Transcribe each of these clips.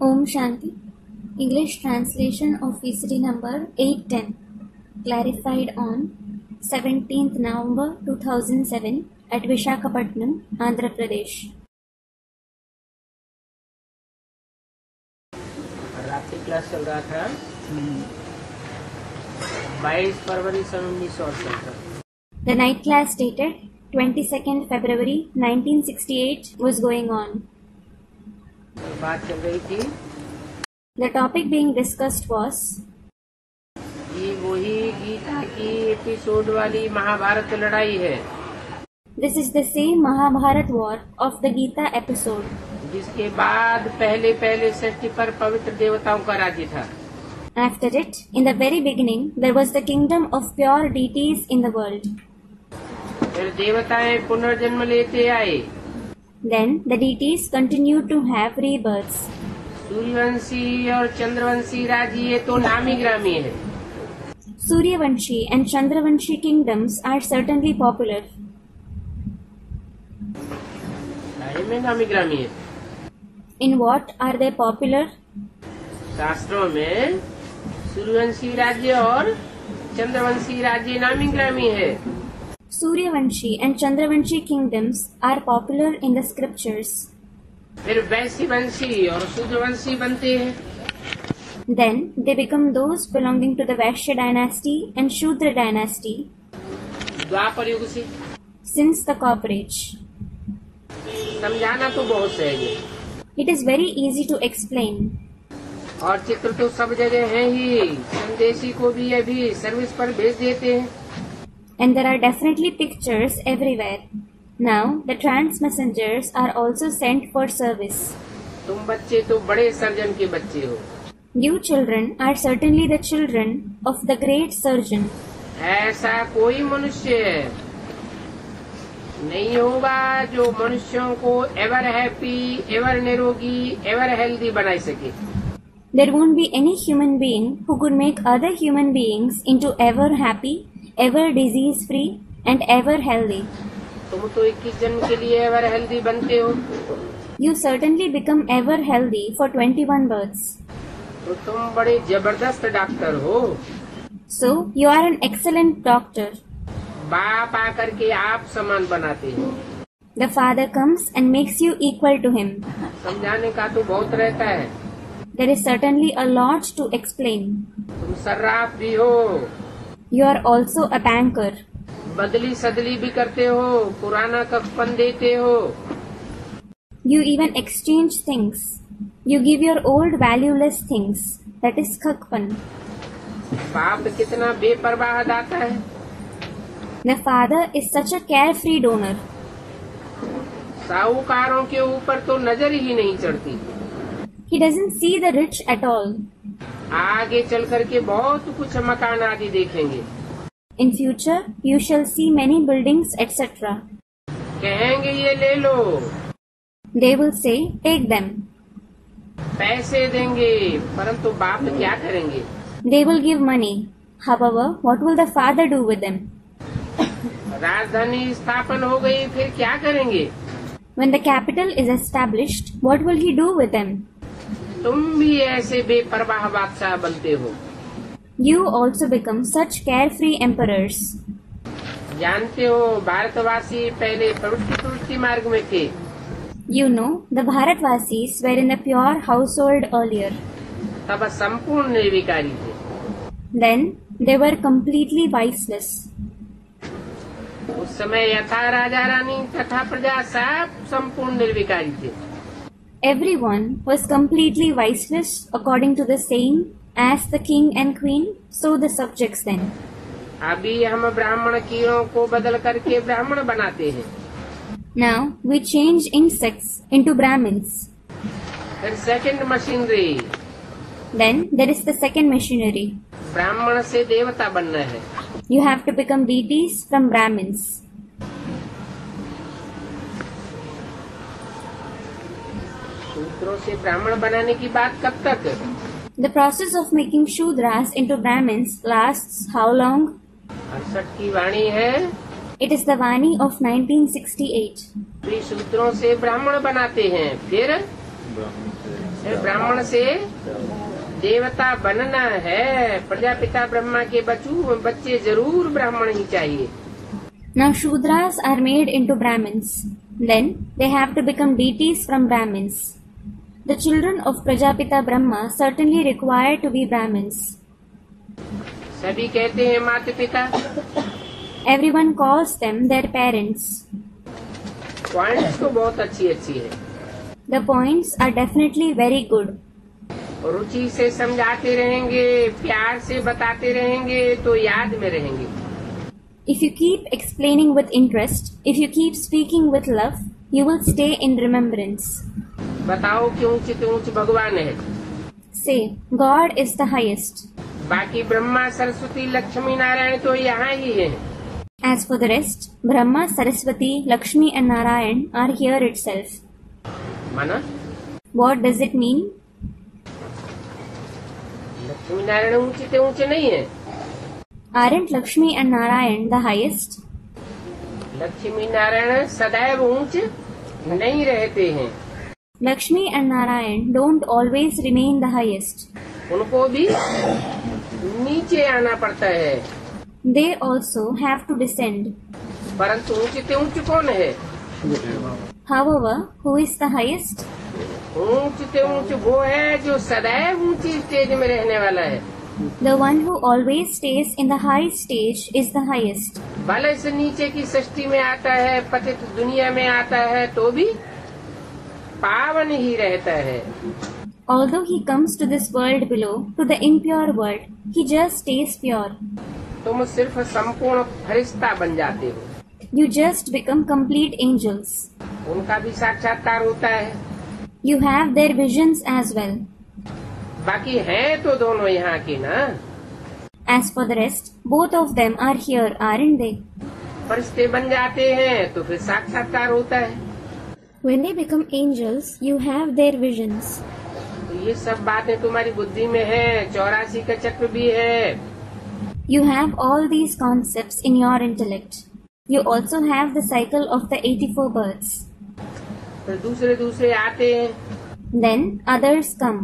Om Shanti. English translation of VCD number 810. Clarified on 17th November 2007 at Visakhapatnam, Andhra Pradesh. रात्रि class चल रहा था 22 फरवरी सन 1968। The night class dated 22nd February 1968 was going on. बात चल रही थी The topic being discussed was कि वही गीता की एपिसोड वाली महाभारत लड़ाई है This is the same Mahabharat war of the Gita episode. जिसके बाद पहले सृष्टि पर पवित्र देवताओं का राज्य था। After it, in the very beginning, there was the kingdom of pure deities in the world. फिर देवताएं पुनर्जन्म लेते आए। Then the deities continued to have rebirths. Suryavanshi और चंद्रवंशी राज्य ये तो नामी ग्रामी है। Suryavanshi and Chandravanshi kingdoms are certainly popular. में नामी ग्रामी है। In what are they popular? शास्त्रों में सूर्यवंशी राज्य और चंद्रवंशी राज्य नामी ग्रामी है। Suryavanshi and Chandravanshi kingdoms are popular in the scriptures. फिर वैश्यवंशी और शूद्रवंशी बनते हैं। Then they become those belonging to the Vaishya dynasty and Shudra dynasty द्वापर युग से। since the Copper Age. समझाना तो बहुत सहज है It is very easy to explain. और चित्र तो सब जगह है ही। संदेशी को भी अभी सर्विस पर भेज देते हैं। And there are definitely pictures everywhere. Now the trans messengers are also sent for service. तुम बच्चे तो बड़े सर्जन के बच्चे हो। You children are certainly the children of the great surgeon. ऐसा कोई मनुष्य नहीं होगा जो मनुष्यों को एवर हैप्पी, एवर निरोगी, एवर हेल्दी बना सके। There won't be any human being who could make other human beings into ever happy, ever disease free and ever healthy. तुम तो 21 जन्म के लिए एवर हेल्दी बनते हो। You certainly become ever healthy for 21 births. तो तुम बड़े जबरदस्त डॉक्टर हो। So you are an excellent doctor. बाप आकर के आप समान बनाते हो। The father comes and makes you equal to him. समझाने का तो बहुत रहता है। There is certainly a lot to explain. तुम सर्राफ भी हो। You are also a banker. बदली सदली भी करते हो, पुराना कफन देते हो। You even exchange things. You give your old valueless things. That is khakpan. बाप कितना बेपरवाह दाता है। The father is such a carefree donor. साहूकारों के ऊपर तो नजर ही नहीं चढ़ती। He doesn't see the rich at all. आगे चल करके बहुत कुछ मकान आदि देखेंगे। In future, you shall see many buildings, etc. कहेंगे ये ले लो। They will say, take them. पैसे देंगे, परंतु बाप क्या करेंगे? They will give money. However, what will the father do with them? राजधानी स्थापन हो गई, फिर क्या करेंगे? When the capital is established, what will he do with them? तुम भी ऐसे बेपरवाह बादशाह बनते हो। You also become such carefree emperors. जानते हो भारतवासी पहले प्रवृत्ति मार्ग में थे। You know, the Bharatvasis were in the pure household earlier. तब संपूर्ण निर्विकारी थे। Then, they were completely viceless. उस समय यथा राजा रानी तथा प्रजा सब संपूर्ण निर्विकारी थे। Everyone was completely viceless according to the saying, as the king and queen, so the subjects then. अभी हम ब्राह्मण कीड़ों को बदल करके ब्राह्मण बनाते हैं। Now, we change insects into Brahmins. फिर second machinery. Then, there is the second machinery. ब्राह्मण से देवता बनना है। You have to become deities from Brahmins. शूद्रों से ब्राह्मण बनाने की बात कब तक? The process of making Shudras into Brahmins lasts how long? 68 की वाणी है। It is the Vani of 1968. शूद्रों से ब्राह्मण बनाते हैं, फिर फिर ब्राह्मण से देवता बनना है, प्रजापिता ब्रह्मा के बच्चे जरूर ब्राह्मण ही चाहिए। Now Shudras are made into Brahmins. Then they have to become deities from Brahmins. The children of Prajapita Brahma certainly require to be Brahmins. सभी कहते हैं माता पिता। Everyone calls them their parents. Points तो बहुत अच्छी है। The points are definitely very good. रुचि से समझाते रहेंगे, प्यार से बताते रहेंगे तो याद में रहेंगे। If you keep explaining with interest, if you keep speaking with love, you will stay in remembrance. बताओ कि ऊंच से ऊंच भगवान है। Say, God is the highest. बाकी ब्रह्मा सरस्वती लक्ष्मी नारायण तो यहाँ ही है। As for the rest, Brahma, Saraswati, Lakshmi and Narayan are here itself. माना What does it mean? Lakshmi Narayan ऊंचे से ऊंचे नहीं है। Aren't Lakshmi and Narayan the highest? Lakshmi Narayan सदैव ऊंच नहीं रहते हैं। Lakshmi and Narayan don't always remain the highest. उनको भी नीचे आना पड़ता है। They also have to descend. परंतु ऊंचे से ऊंच कौन है? However, who is the highest? ऊंच से ऊंच वो है जो सदैव ऊंची स्टेज में रहने वाला है। The one who always stays in the high stage is the highest. भले से नीचे की सृष्टि में आता है, पतित दुनिया में आता है तो भी पावन ही रहता है। Although he comes to this world below, to the impure world, he just stays pure. तुम सिर्फ संपूर्ण फरिश्ता बन जाते हो। You just become complete angels. उनका भी साक्षात्कार होता है। You have their visions as well. बाकी हैं तो दोनों यहाँ के ना। As for the rest, both of them are here, aren't they? फरिश्ते बन जाते हैं तो फिर साक्षात्कार होता है। When they become angels, you have their visions. तो ये सब बातें तुम्हारी बुद्धि में है। 84 का चक्र भी है। You have all these concepts in your intellect. You also have the cycle of the 84 births. फिर दूसरे आते हैं। Then others come.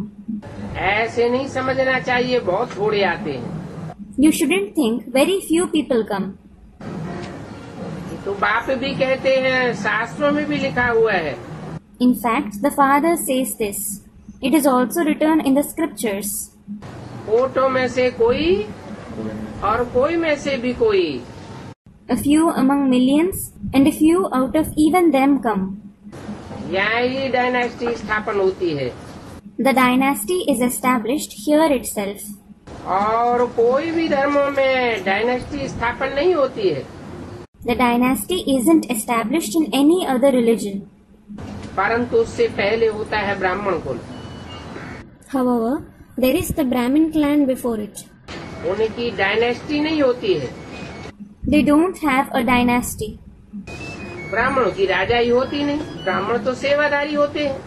ऐसे नहीं समझना चाहिए बहुत थोड़े आते हैं। You shouldn't think very few people come. तो बाप भी कहते हैं, शास्त्रों में भी लिखा हुआ है। In fact, the Father says this. It is also written in the scriptures. कोटों में से कोई और कोई में से भी कोई। A few among millions and a few out of even them come. यहाँ ही डायनेस्टी स्थापन होती है। The dynasty is established here itself. और कोई भी धर्मों में डायनेस्टी स्थापन नहीं होती है। The dynasty isn't established in any other religion. परंतु उससे पहले होता है ब्राह्मण कुल। However, there is the Brahmin clan before it. उनकी डायनेस्टी नहीं होती है। They don't have a dynasty. ब्राह्मणों की राजा ही होती नहीं, ब्राह्मण तो सेवादारी होते हैं।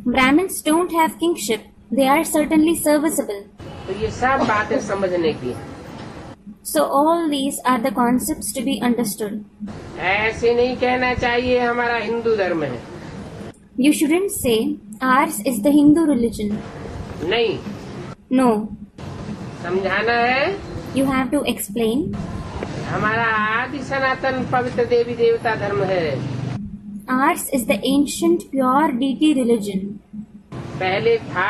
Brahmins don't have kingship. They are certainly serviceable. तो ये सब बातें समझने की। So all these are the concepts to be understood. ऐसे नहीं कहना चाहिए हमारा हिंदू धर्म है। You shouldn't say ours is the Hindu religion. नहीं, No, समझाना है you have to explain. हमारा आदि सनातन पवित्र देवी देवता धर्म है। Ours is the ancient pure deity religion. पहले था,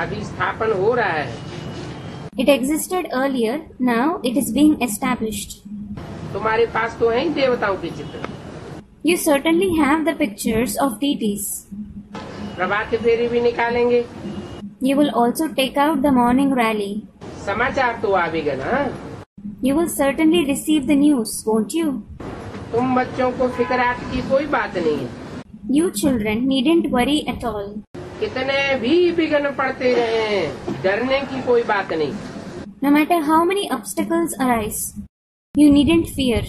अभी स्थापन हो रहा है। It existed earlier, now it is being established. तुम्हारे पास तो है ही देवताओं के चित्र। You certainly have the pictures of deities. प्रभात फेरी भी निकालेंगे। You will also take out the morning rally. समाचार तो आवेगा ना। You will certainly receive the news, won't you? तुम बच्चों को फिक्रात की कोई बात नहीं है। You children needn't worry at all. कितने भी विघ्न पड़ते रहे, डरने की कोई बात नहीं। No matter how many obstacles arise, you needn't fear.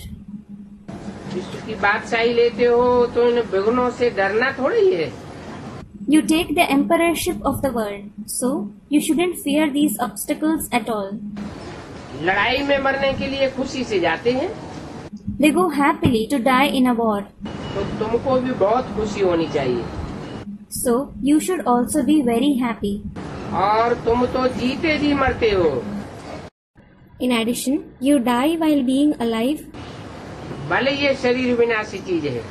विश्व की बादशाही लेते हो तो इन विघ्नों से डरना थोड़ी है। You take the emperorship of the world, so you shouldn't fear these obstacles at all. लड़ाई में मरने के लिए खुशी से जाते हैं। They go happily to die in a war. तो तुमको भी बहुत खुशी होनी चाहिए। So you should also be very happy. और तुम तो जीते जी मरते हो। In addition, you die while being alive. भले ये शरीर विनाशी चीज है,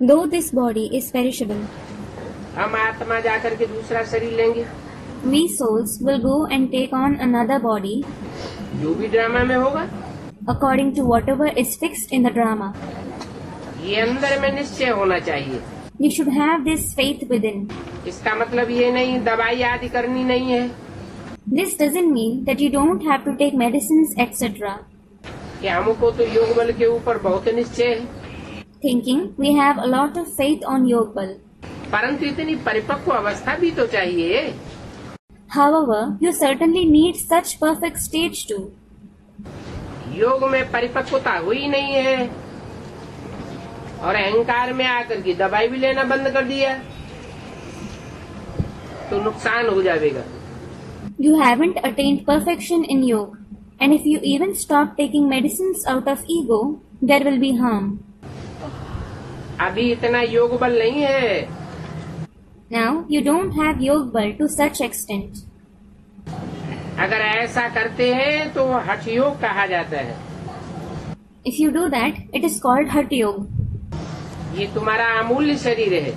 Though this body is perishable, हम आत्मा जाकर के दूसरा शरीर लेंगे, we souls will go and take on another body जो भी ड्रामा में होगा। according to whatever is fixed in the drama. ये अंदर में निश्चय होना चाहिए। You should have this faith within. इसका मतलब ये नहीं दवाई आदि करनी नहीं है This doesn't mean that you don't have to take medicines, etc. कि हमको तो योग बल के ऊपर बहुत निश्चय है, Thinking we have a lot of faith on Yog Bal. परंतु इतनी परिपक्व अवस्था भी तो चाहिए। However, you certainly need such perfect stage too. योग में परिपक्वता हुई नहीं है और अहंकार में आकर के दवाई भी लेना बंद कर दिया तो नुकसान हो जाएगा। You haven't attained perfection in yoga, and if you even stop taking medicines out of ego, there will be harm. अभी इतना योग बल नहीं है। Now, you don't have Yog Bal to such extent. अगर ऐसा करते हैं तो हठ योग कहा जाता है। If you do that, it is called Hatha Yoga. ये तुम्हारा अमूल्य शरीर है।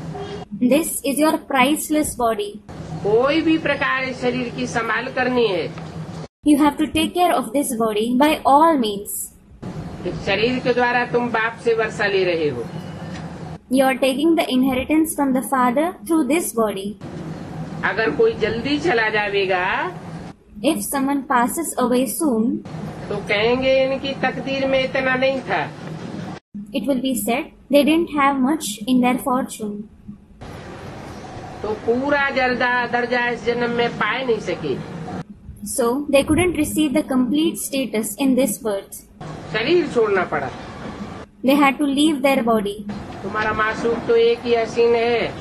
This is your priceless body. कोई भी प्रकार इस शरीर की संभाल करनी है, You have to take care of this body by all means. इस शरीर के द्वारा तुम बाप से वर्षा ले रहे हो। You are taking the inheritance from the father through this body. अगर कोई जल्दी चला जाएगा If someone passes away soon, तो कहेंगे इनकी तकदीर में इतना नहीं था। it will be said they didn't have much in their fortune. तो पूरा दर्जा इस जन्म में पाए नहीं सके। So they couldn't receive the complete status in this birth. शरीर छोड़ना पड़ा। They had to leave their body. तुम्हारा मासूम तो एक ही हसीन है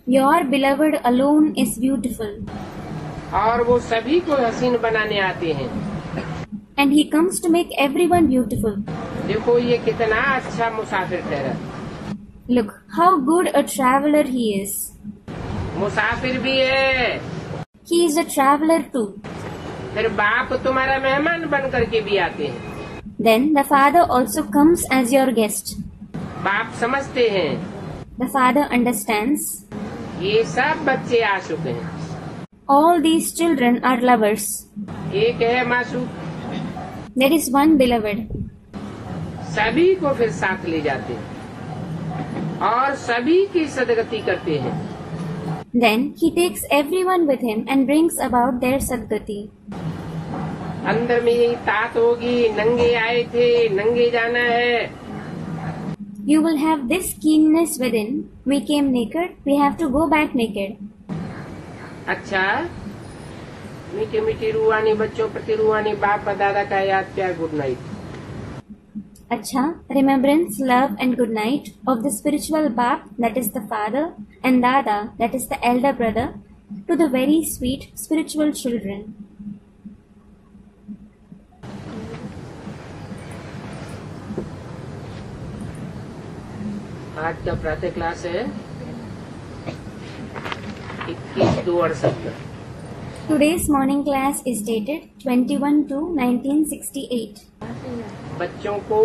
Your beloved alone is beautiful, और वो सभी को हसीन बनाने आते हैं। and he comes to make everyone beautiful. देखो ये कितना अच्छा मुसाफिर ठहरा। Look how good a traveler he is. मुसाफिर भी है, He is a traveler too. फिर बाप तुम्हारा मेहमान बन करके भी आते हैं। Then the father also comes as your guest. बाप समझते हैं The father understands. ये सब बच्चे आशुक हैं। All these children are lovers. एक है Masook, There is one beloved. सभी को फिर साथ ले जाते हैं और सभी की सदगति करते हैं। Then he takes everyone with him and brings about their sadgati. अंदर में यही तात होगी, नंगे आए थे नंगे जाना है। You will have this keenness within. We came naked, we have to go back naked. अच्छा, मीठी मीठी रूहानी बच्चों प्रति रूहानी बाप और दादा का याद प्यार good night. Acha, remembrance, love and good night of the spiritual Bap, that is the father, and Dada, that is the elder brother, to the very sweet spiritual children. आज का प्रातः क्लास है 21/2/68। Today's morning class is dated 21/2/1968. बच्चों को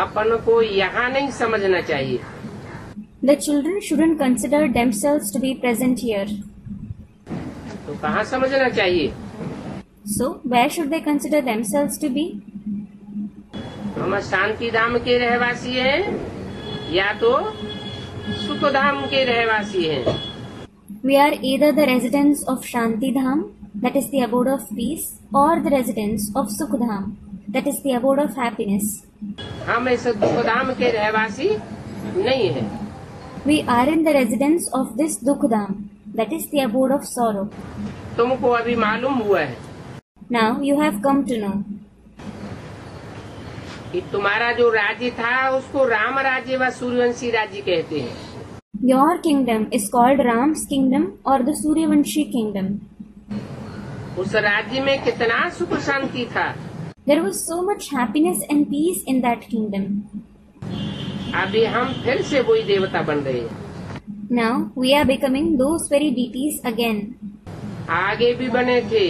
अपन को यहाँ नहीं समझना चाहिए। The children shouldn't consider themselves to be present here. तो कहाँ समझना चाहिए? So, where should they consider themselves to be? हम शांति धाम के रहवासी हैं या तो सुख धाम के रहवासी हैं। We are either the residents of Shanti Dham, that is the abode of peace, or the residents of Sukh Dham, that is the abode of happiness. हम इस दुख धाम के रहवासी नहीं हैं। We are in the residence of this Dukh Dham, that is the abode of sorrow. तुमको अभी मालूम हुआ है Now you have come to know. कि तुम्हारा जो राज्य था उसको राम राज्य व सूर्यवंशी राज्य कहते हैं। Your kingdom is called Ram's kingdom or the Suryavanshi kingdom. उस राज्य में कितना सुख शांति था। There was so much happiness and peace in that kingdom. अभी हम फिर से वही देवता बन रहे हैं। Now we are becoming those very deities again. आगे भी बने थे।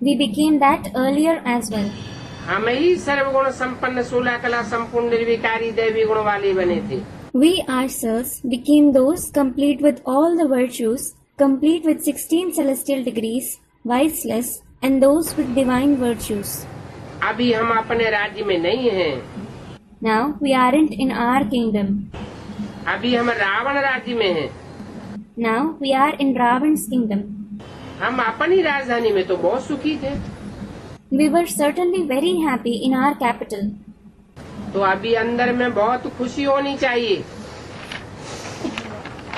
We became that earlier as well. हम ही सर्वगुण संपन्न 16 कला संपूर्ण निर्विकारी दैवी गुण वाले बने थे। We ourselves became those complete with all the virtues, complete with 16 celestial degrees, viceless, and those with divine virtues. अभी हम अपने राज्य में नहीं हैं। Now we aren't in our kingdom. अभी हम रावण राज्य में हैं। Now we are in Ravan's kingdom. हम अपनी राजधानी में तो बहुत सुखी थे। We were certainly very happy in our capital. तो अभी अंदर में बहुत खुशी होनी चाहिए,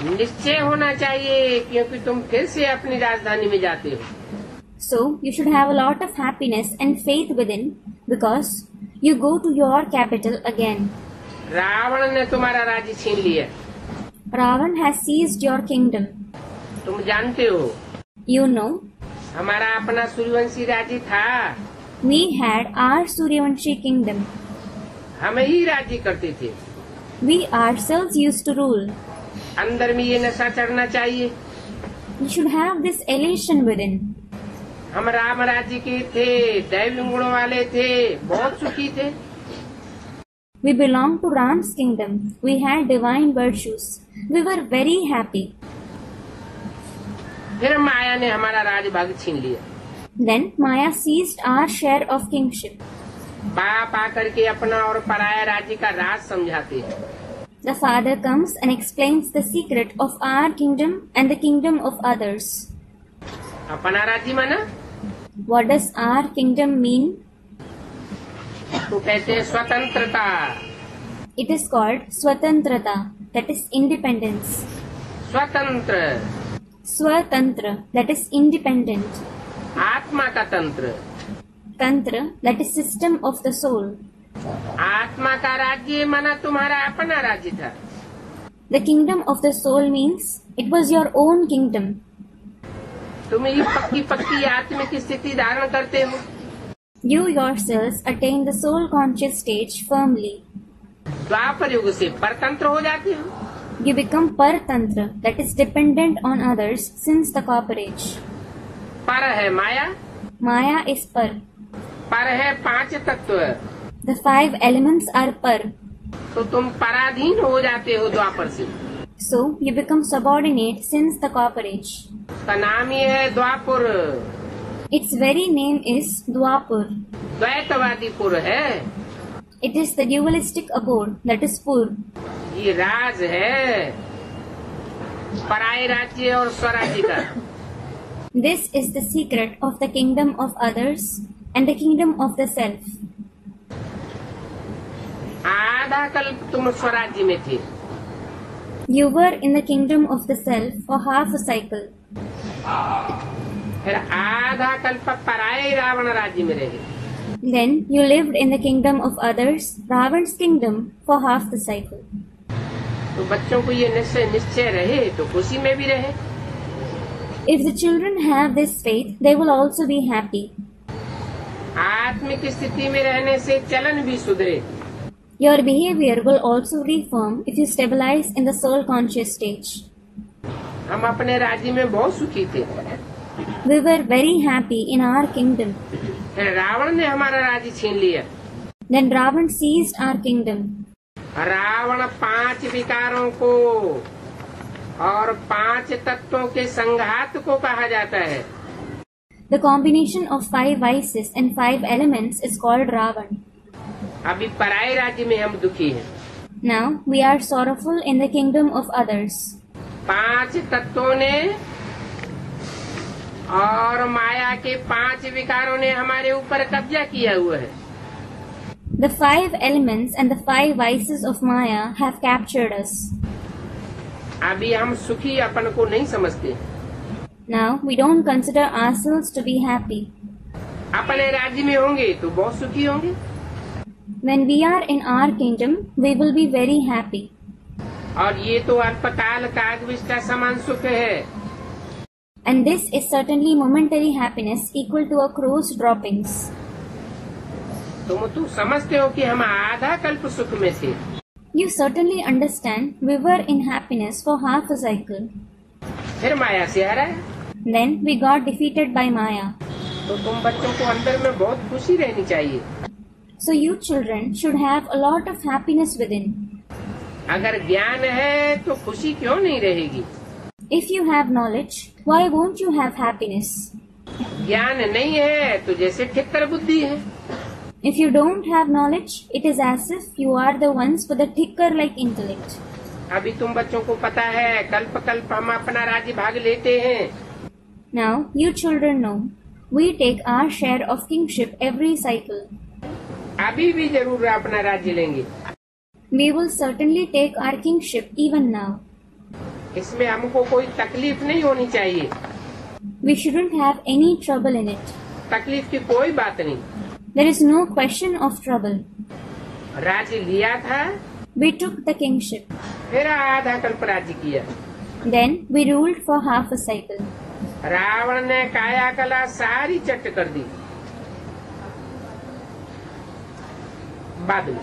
निश्चय होना चाहिए, क्योंकि तुम फिर से अपनी राजधानी में जाते हो। So you should have a lot of happiness and faith within, because you go to your capital again. Ravan ने तुम्हारा राज्य छीन लिया। Ravan has seized your kingdom. तुम जानते हो, You know, हमारा अपना सूर्यवंशी राज्य था। we had our Suryavanshi kingdom. हम ही राज्य करते थे। We ourselves used to rule. अंदर में ये नशा चढ़ना चाहिए। You should have this elation within. हम राम राज्य के थे, दैवी गुणों वाले थे, बहुत सुखी थे। We belonged to Ram's kingdom. We had divine virtues. We were very happy. फिर माया ने हमारा राजभाग छीन लिया। Then Maya seized our share of kingship. बाप आकर के अपना और पराया राज्य का राज समझाते हैं। The father comes and explains the secret of our kingdom and the kingdom of others. अपना राज्य माना? What does our kingdom mean? तो कहते हैं स्वतंत्रता। It is called Swatantrata, that is independence. स्वतंत्र, Swatantra, that is independent. आत्मा का तंत्र। Tantra, that is system of the soul. आत्मा का राज्य माना तुम्हारा अपना राज्य था। The kingdom of the soul means it was your own kingdom. तुम ही पक्की पक्की आत्मिक स्थिति धारण करते हो। You yourselves attain the soul conscious stage firmly. द्वापर युग से परतंत्र हो जाते हो। You become Paratantra, that is dependent on others since the copper age. पर है माया, Maya is Par. पर है 5 तत्व, The 5 elements are Par. तो तुम पराधीन हो जाते हो द्वापर से। So you become subordinate since the copper age. का नाम ही है द्वापुर। Its very name is Dwapur. द्वैतवादी पुर है। It is the dualistic abode, that is Pur. ये राज है पराये राज्य और स्वराज्य का। This is the secret of the kingdom of others and the kingdom of the self. आधा कल्प तुम स्वराज्य में थे। You were in the kingdom of the self for half a cycle. फिर आधा कल्प पराये रावण राज्य में रहे। Then you lived in the kingdom of others, Ravan's kingdom, for half the cycle. तो बच्चों को ये निश्चय रहे तो खुशी में भी रहे। If the children have this faith, they will also be happy. आत्मिक स्थिति में रहने से चलन भी सुधरे। Your behavior will also reform if you stabilize in the soul conscious stage. हम अपने राज्य में बहुत सुखी थे। We were very happy in our kingdom. फिर रावण ने हमारा राज्य छीन लिया। Then Ravan seized our kingdom. Ravan 5 विकारों को और 5 तत्वों के संघात को कहा जाता है। The combination of 5 vices and 5 elements is called Ravan. अभी पराये राज्य में हम दुखी हैं। Now we are sorrowful in the kingdom of others. 5 तत्वों ने और माया के 5 विकारों ने हमारे ऊपर कब्जा किया हुआ है। The 5 elements and the 5 vices of Maya have captured us. अभी हम सुखी अपन को नहीं समझते। Now we don't consider ourselves to be happy. अपने राज्य में होंगे तो बहुत सुखी होंगे। When we are in our kingdom, we will be very happy. और ये तो अल्पकाल कागविष्ट का समान सुख है। And this is certainly momentary happiness equal to a crow's droppings. तुम तो समझते हो कि हम आधा कल्प सुख में थे। You certainly understand we were in happiness for half a cycle. फिर माया से हराया, Then we got defeated by Maya. तो तुम बच्चों को अंदर में बहुत खुशी रहनी चाहिए। So you children should have a lot of happiness within. अगर ज्ञान है तो खुशी क्यों नहीं रहेगी? If you have knowledge, why won't you have happiness? ज्ञान नहीं है तो जैसे ठिक्कर बुद्धि है। If you don't have knowledge, it is as if you are the ones with a ticker-like intellect. अभी तुम बच्चों को पता है कल्प कल्प हम अपना राज्य भाग लेते हैं। Now you children know, we take our share of kingship every cycle. अभी भी जरूर अपना राज्य लेंगे। We will certainly take our kingship even now. इसमें हमको कोई तकलीफ नहीं होनी चाहिए। We shouldn't have any trouble in it. तकलीफ की कोई बात नहीं। There is no question of trouble. राज्य लिया था, We took the kingship. फिर आधा कल्प राज्य किया। Then we ruled for half a cycle. Ravan ने काया कला सारी चट कर दी। बाद में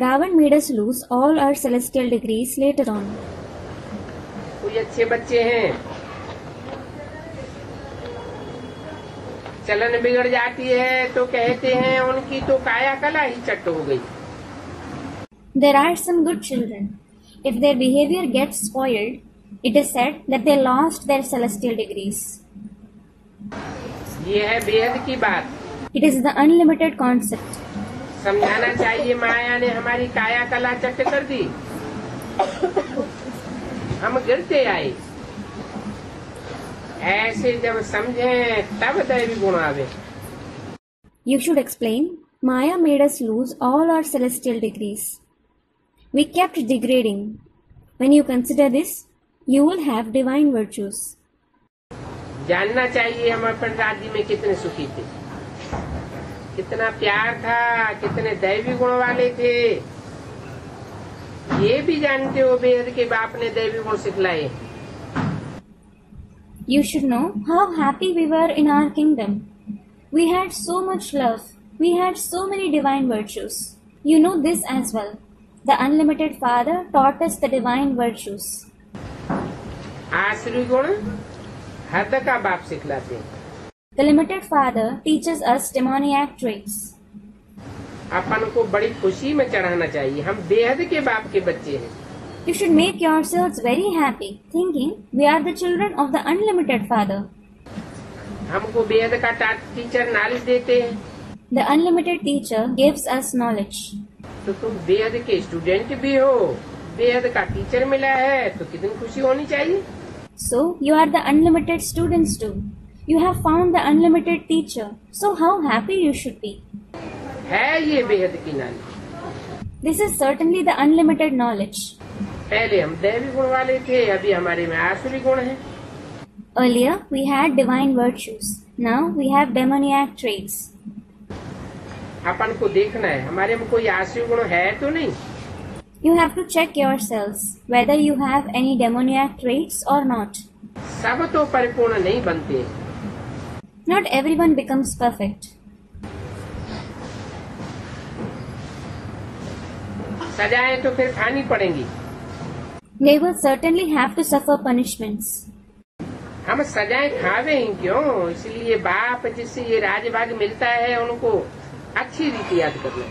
Ravan made us lose all our celestial degrees later on. कोई अच्छे बच्चे हैं, चलन बिगड़ जाती है तो कहते हैं उनकी तो काया कला ही चट हो गई। There are some good children. If their behavior gets spoiled, it is said that they lost their celestial degrees. ये है बेहद की बात। It is the unlimited concept. समझाना चाहिए माया ने हमारी काया कला चट कर दी, हम गिरते आए। ऐसे जब समझें तब दैवी गुण आवे। You should explain, Maya made us lose all our celestial degrees. We kept degrading. When you consider this, you will have divine virtues. जानना चाहिए हम अपने राज्य में कितने सुखी थे, कितना प्यार था, कितने दैवी गुण वाले थे। ये भी जानते हो बेहद के बाप ने दैवी गुण सिखलाए। You should know how happy we were in our kingdom. We had so much love. We had so many divine virtues. You know this as well. The unlimited Father taught us the divine virtues. आसुरी गुण हद का बाप सिखलाते हैं। The limited Father teaches us demoniac traits. अपन को बड़ी खुशी में चढ़ाना चाहिए, हम बेहद के बाप के बच्चे हैं। You should make yourselves very happy, thinking we are the children of the unlimited Father. हमको बेहद का टीचर नॉलेज देते हैं। The unlimited teacher gives us knowledge. तो तुम बेहद के स्टूडेंट भी हो, बेहद का टीचर मिला है तो कितनी खुशी होनी चाहिए। So you are the unlimited students too. You have found the unlimited teacher. So how happy you should be. है ये बेहद की knowledge. This is certainly the unlimited knowledge. पहले हम दैवी गुण वाले थे, अभी हमारे में आसुरी गुण है। Earlier we had divine virtues. Now we have demoniac traits. अपन को देखना है हमारे में कोई आसुरी गुण है तो नहीं। You have to check yourselves whether you have any demoniac traits or not. सब तो परिपूर्ण नहीं बनते। Not everyone becomes perfect. सजाएं तो फिर खानी पड़ेंगी। They will certainly have to suffer punishments. हम सजाएं खावे ही क्यों, इसलिए बाप जिससे ये राजभाग मिलता है उनको अच्छी रीति याद करना।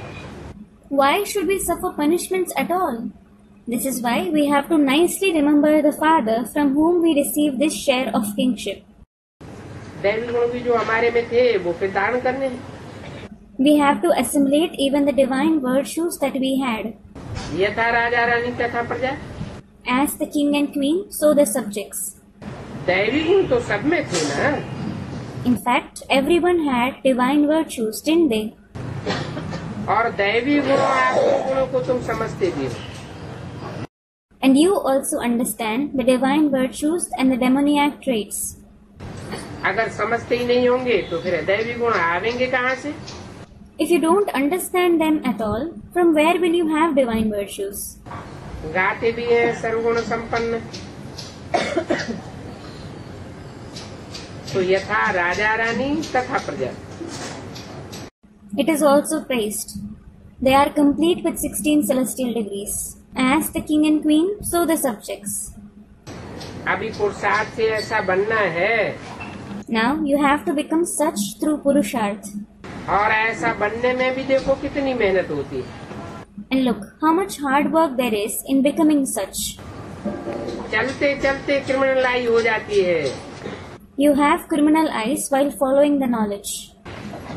Why should we suffer punishments at all? This is why we have to nicely remember the Father from whom we receive this share of kingship. दैवी गुण भी जो हमारे में थे वो फिर दान करने हैं। We have to assimilate even the divine virtues that we had. यथा राजा रानी तथा प्रजा। As the king and queen, so the subjects. दैवी गुण तो सब में थे ना। In fact, everyone had divine virtues, didn't they? और दैवी गुणों आसुरी गुणों को तुम समझते भी हो। And you also understand the divine virtues and the demoniac traits. अगर समझते ही नहीं होंगे तो फिर दैवी गुण आवेंगे कहाँ से? If you don't understand them at all, from where will you have divine virtues? गाते भी हैं सर्वगुण संपन्न। तो यथा राजा रानी तथा प्रजा। It is also praised. They are complete with 16 celestial degrees. As the king and queen, so the subjects. अभी पुरुषार्थ से ऐसा बनना है, Now you have to become such through Purusharth. और ऐसा बनने में भी देखो कितनी मेहनत होती है। And look how much hard work there is in becoming such. चलते चलते क्रिमिनल आई हो जाती है। You have criminal eyes while following the knowledge.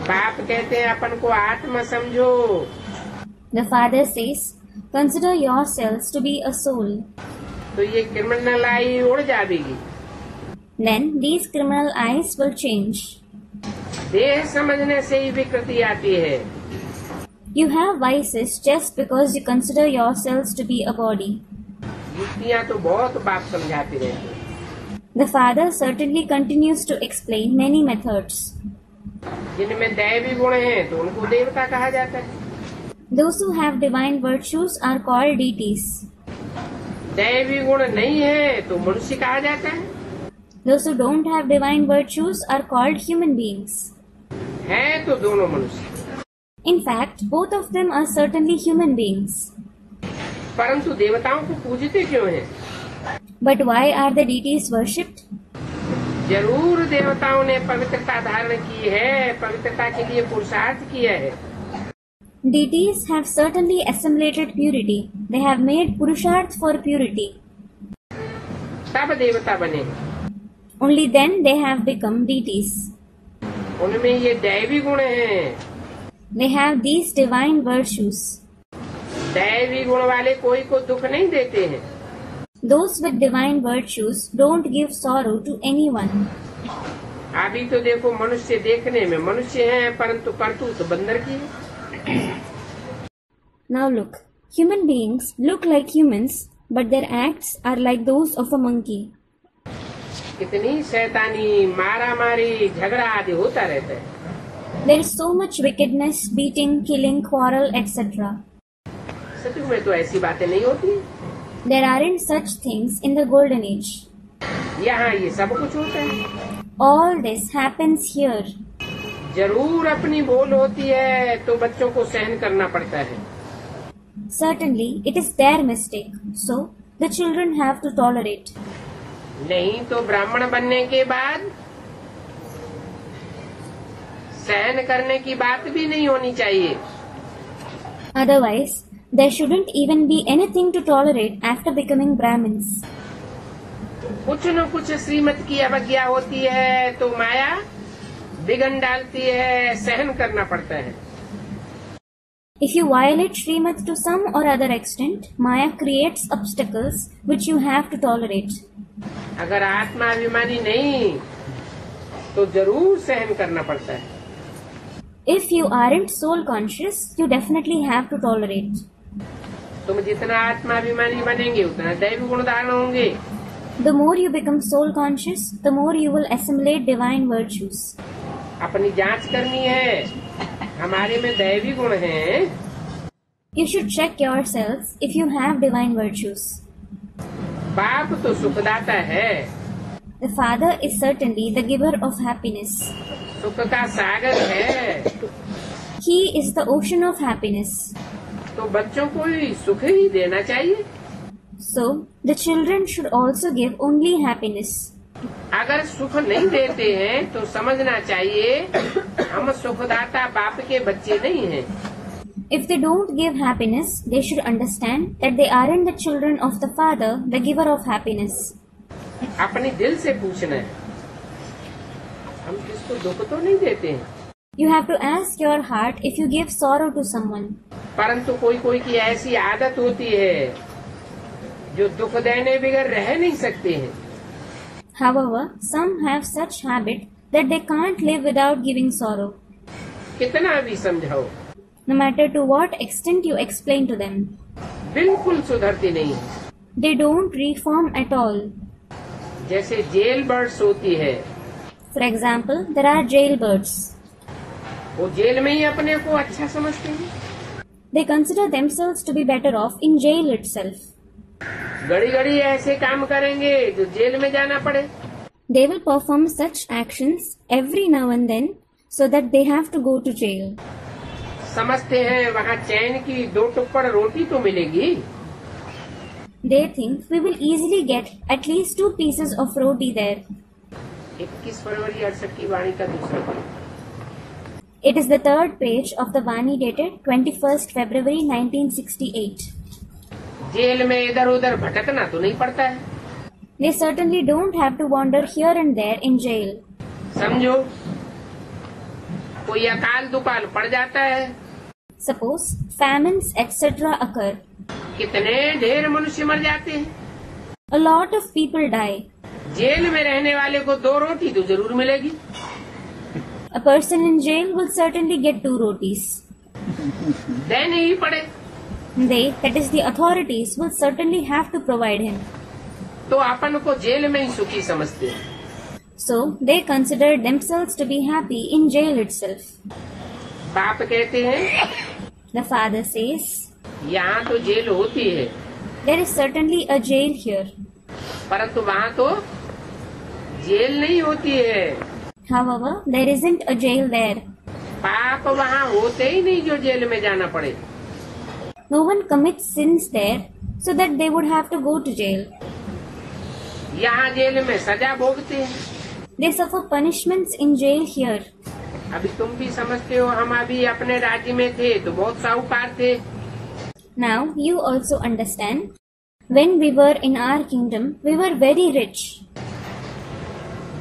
बाप कहते हैं अपन को आत्मा समझो, The father says, consider yourselves to be a soul. तो ये क्रिमिनल आई उड़ जाएगी। Then these criminal eyes will change. देह समझने से ही विकृति आती है। You have vices just because you consider yourselves to be a body. युक्तियाँ तो बहुत बाप समझाते रहते हैं। The father certainly continues to explain many methods. जिनमें दैवी गुण हैं तो उनको देवता कहा जाता है। Those who have divine virtues are called deities. दैवी गुण नहीं है तो मनुष्य कहा जाता है। Those who don't have divine virtues are called human beings. है तो दोनों मनुष्य, In fact, both of them are certainly human beings. परंतु देवताओं को पूजते क्यों हैं? But why are the deities worshipped? जरूर देवताओं ने पवित्रता धारण की है, पवित्रता के लिए पुरुषार्थ किया है। Deities have certainly assimilated purity. They have made Purusharth for purity. तब देवता बने। Only then they have become deities. उनमें ये दैवी गुण हैं। They have these divine virtues. दैवी गुण वाले कोई को दुख नहीं देते हैं। Those with divine virtues don't give sorrow to anyone. अभी तो देखो मनुष्य देखने में मनुष्य हैं, परंतु करतूत बंदर की है। Now look, human beings look like humans, but their acts are like those of a monkey. कितनी शैतानी, मारा मारी, झगड़ा आदि होता रहता है। There is so much wickedness, beating, killing, quarrel, etc. सतयुग में तो ऐसी बातें नहीं होती। There aren't such things in the golden age. यहाँ ये सब कुछ होता है। All this happens here. जरूर अपनी भूल होती है तो बच्चों को सहन करना पड़ता है। Certainly, it is their mistake, so the children have to tolerate. नहीं तो ब्राह्मण बनने के बाद सहन करने की बात भी नहीं होनी चाहिए। Otherwise, there shouldn't even be anything to tolerate after becoming Brahmins. कुछ न कुछ श्रीमत की अवज्ञा होती है तो माया बिगन डालती है, सहन करना पड़ता है। If you violate Srimad to some or other extent, Maya creates obstacles which you have to tolerate. अगर आत्माभिमानी नहीं तो जरूर सहन करना पड़ता है। If you aren't soul conscious, you definitely have to tolerate. तुम जितना आत्माभिमानी बनेंगे उतना दैवी गुण धारण होंगे। The more you become soul conscious, the more you will assimilate divine virtues. अपनी जांच करनी है, हमारे में दैवी गुण हैं। You should check yourselves if you have divine virtues. बाप तो सुखदाता है। The Father is certainly the giver of happiness. सुख का सागर है। He is the ocean of happiness. तो बच्चों को ही सुख ही देना चाहिए। So, the children should also give only happiness. अगर सुख नहीं देते हैं तो समझना चाहिए हम सुखदाता बाप के बच्चे नहीं हैं। If they don't give happiness, they should understand that they aren't the children of the Father, the giver of happiness. अपने दिल से पूछना है, हम किसको दुख तो नहीं देते हैं। You have to ask your heart if you give sorrow to someone. परंतु कोई कोई की ऐसी आदत होती है जो दुख देने बगैर रह नहीं सकते हैं। However, some have such habit that they can't live without giving sorrow. कितना भी समझाओ, No matter to what extent you explain to them, बिल्कुल सुधरती नहीं। they don't reform at all. जैसे जेल बर्ड्स होती है, For example, there are jailbirds. वो जेल में ही अपने को अच्छा समझते हैं। They consider themselves to be better off in jail itself. घड़ी घड़ी ऐसे काम करेंगे जो जेल में जाना पड़े। They will perform such actions every now and then so that they have to go to jail. समझते हैं वहाँ चैन की 2 टुकड़ रोटी तो मिलेगी। They think we will easily get at least 2 pieces of roti there. 21 फरवरी 68 की वाणी का दूसरा page. It is the third page of the Vani dated 21st February 1968. Jail में इधर उधर भटकना तो नहीं पड़ता है। They certainly don't have to wander here and there in jail. समझो कोई अकाल दुकाल पड़ जाता है, Suppose famines etc. occur. कितने ढेर मनुष्य मर जाते हैं। A lot of people die. Jail में रहने वाले को 2 रोटी तो जरूर मिलेगी। A person in jail will certainly get 2 rotis. देने ही पड़े They, that is the authorities, will certainly have to provide him. तो अपन को जेल में ही सुखी समझते हैं। So they consider themselves to be happy in jail itself. बाप कहते हैं The father says, यहाँ तो जेल होती है, there is certainly a jail here. परंतु वहाँ तो जेल नहीं होती है। However, there isn't a jail there. पाप वहाँ होते ही नहीं जो जेल में जाना पड़े। No one commits sins there so that they would have to go to jail. यहाँ जेल में सजा भोगते हैं। They suffer punishments in jail here. अभी तुम भी समझते हो, हम अभी अपने राज्य में थे तो बहुत साहूकार थे। Now you also understand. When we were in our kingdom, we were very rich.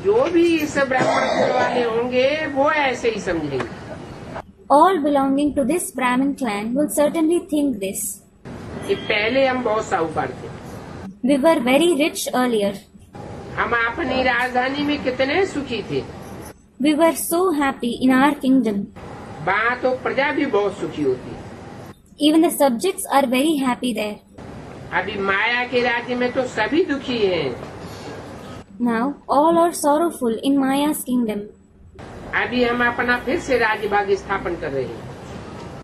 जो भी इस ब्राह्मण कुल वाले होंगे वो ऐसे ही समझेंगे। All belonging to this Brahmin clan will certainly think this. कि पहले हम बहुत साहूकार थे, We were very rich earlier. हम अपनी राजधानी में कितने सुखी थे। We were so happy in our kingdom. वहाँ तो प्रजा भी बहुत सुखी होती है। Even the subjects are very happy there. अभी माया के राज्य में तो सभी दुखी हैं। Now all are sorrowful in Maya's kingdom. अभी हम अपना फिर से राज्य भाग स्थापन कर रहे हैं।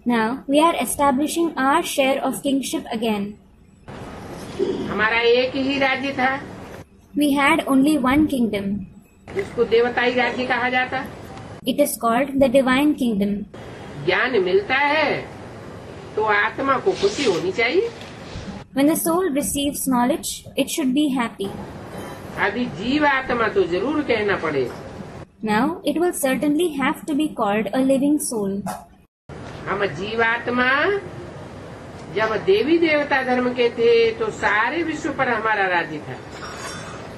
Now we are establishing our share of kingship again. हमारा एक ही राज्य था, We had only one kingdom. जिसको देवताई राज्य कहा जाता। It is called the divine kingdom. ज्ञान मिलता है तो आत्मा को खुशी होनी चाहिए। When the soul receives knowledge, it should be happy. अभी जीव आत्मा तो जरूर कहना पड़े। Now it will certainly have to be called a living soul. हम जीवात्मा जब देवी देवता धर्म के थे तो सारे विश्व पर हमारा राज्य था।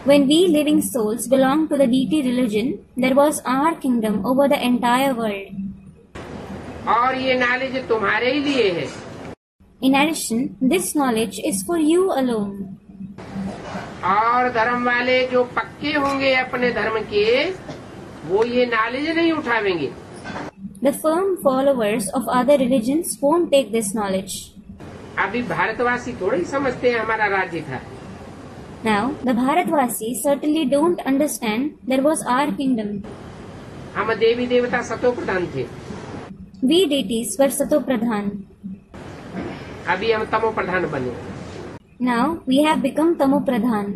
When we living souls belong to the deity religion, there was our kingdom over the entire world. और ये नॉलेज तुम्हारे ही लिए है। In addition, this knowledge is for you alone. और धर्म वाले जो पक्के होंगे अपने धर्म के, वो ये नॉलेज नहीं उठावेंगे। The firm followers of other religions won't take this knowledge. अभी भारतवासी थोड़े ही समझते हैं हमारा राज्य था। Now, the Bharatvasis certainly don't understand there was our kingdom. हम देवी देवता सतो प्रधान थे, We deities were Sato Pradhan. अभी हम तमो प्रधान बने। Now, we have become Tamo Pradhan.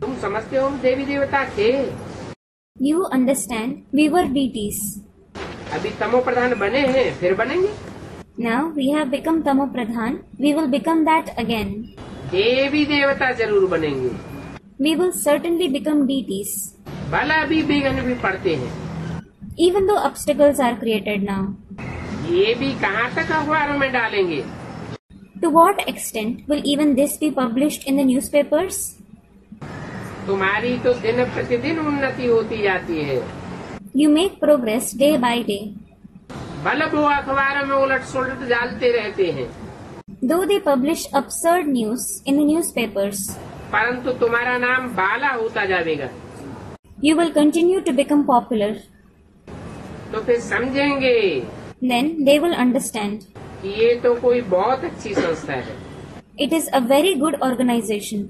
तुम समझते हो हम देवी देवता थे, You understand, we were deities. अभी तमो प्रधान बने हैं, फिर बनेंगे। Now, we have become Tamo Pradhan, we will become that again. देवी देवता जरूर बनेंगे। We will certainly become deities. भला अभी विघ्न भी पड़ते हैं, Even though obstacles are created now. ये भी कहाँ तक अखबारों में डालेंगे। To what extent will even this be published in the newspapers? तुम्हारी तो दिन प्रतिदिन उन्नति होती जाती है। You make progress day by day. भले वो अखबारों में उलट सुलट डालते रहते हैं, Though they publish absurd news in the newspapers, परंतु तुम्हारा नाम बाला होता जाएगा। you will continue to become popular. तो फिर समझेंगे Then they will understand. कि ये तो कोई बहुत अच्छी संस्था है, It is a very good organization.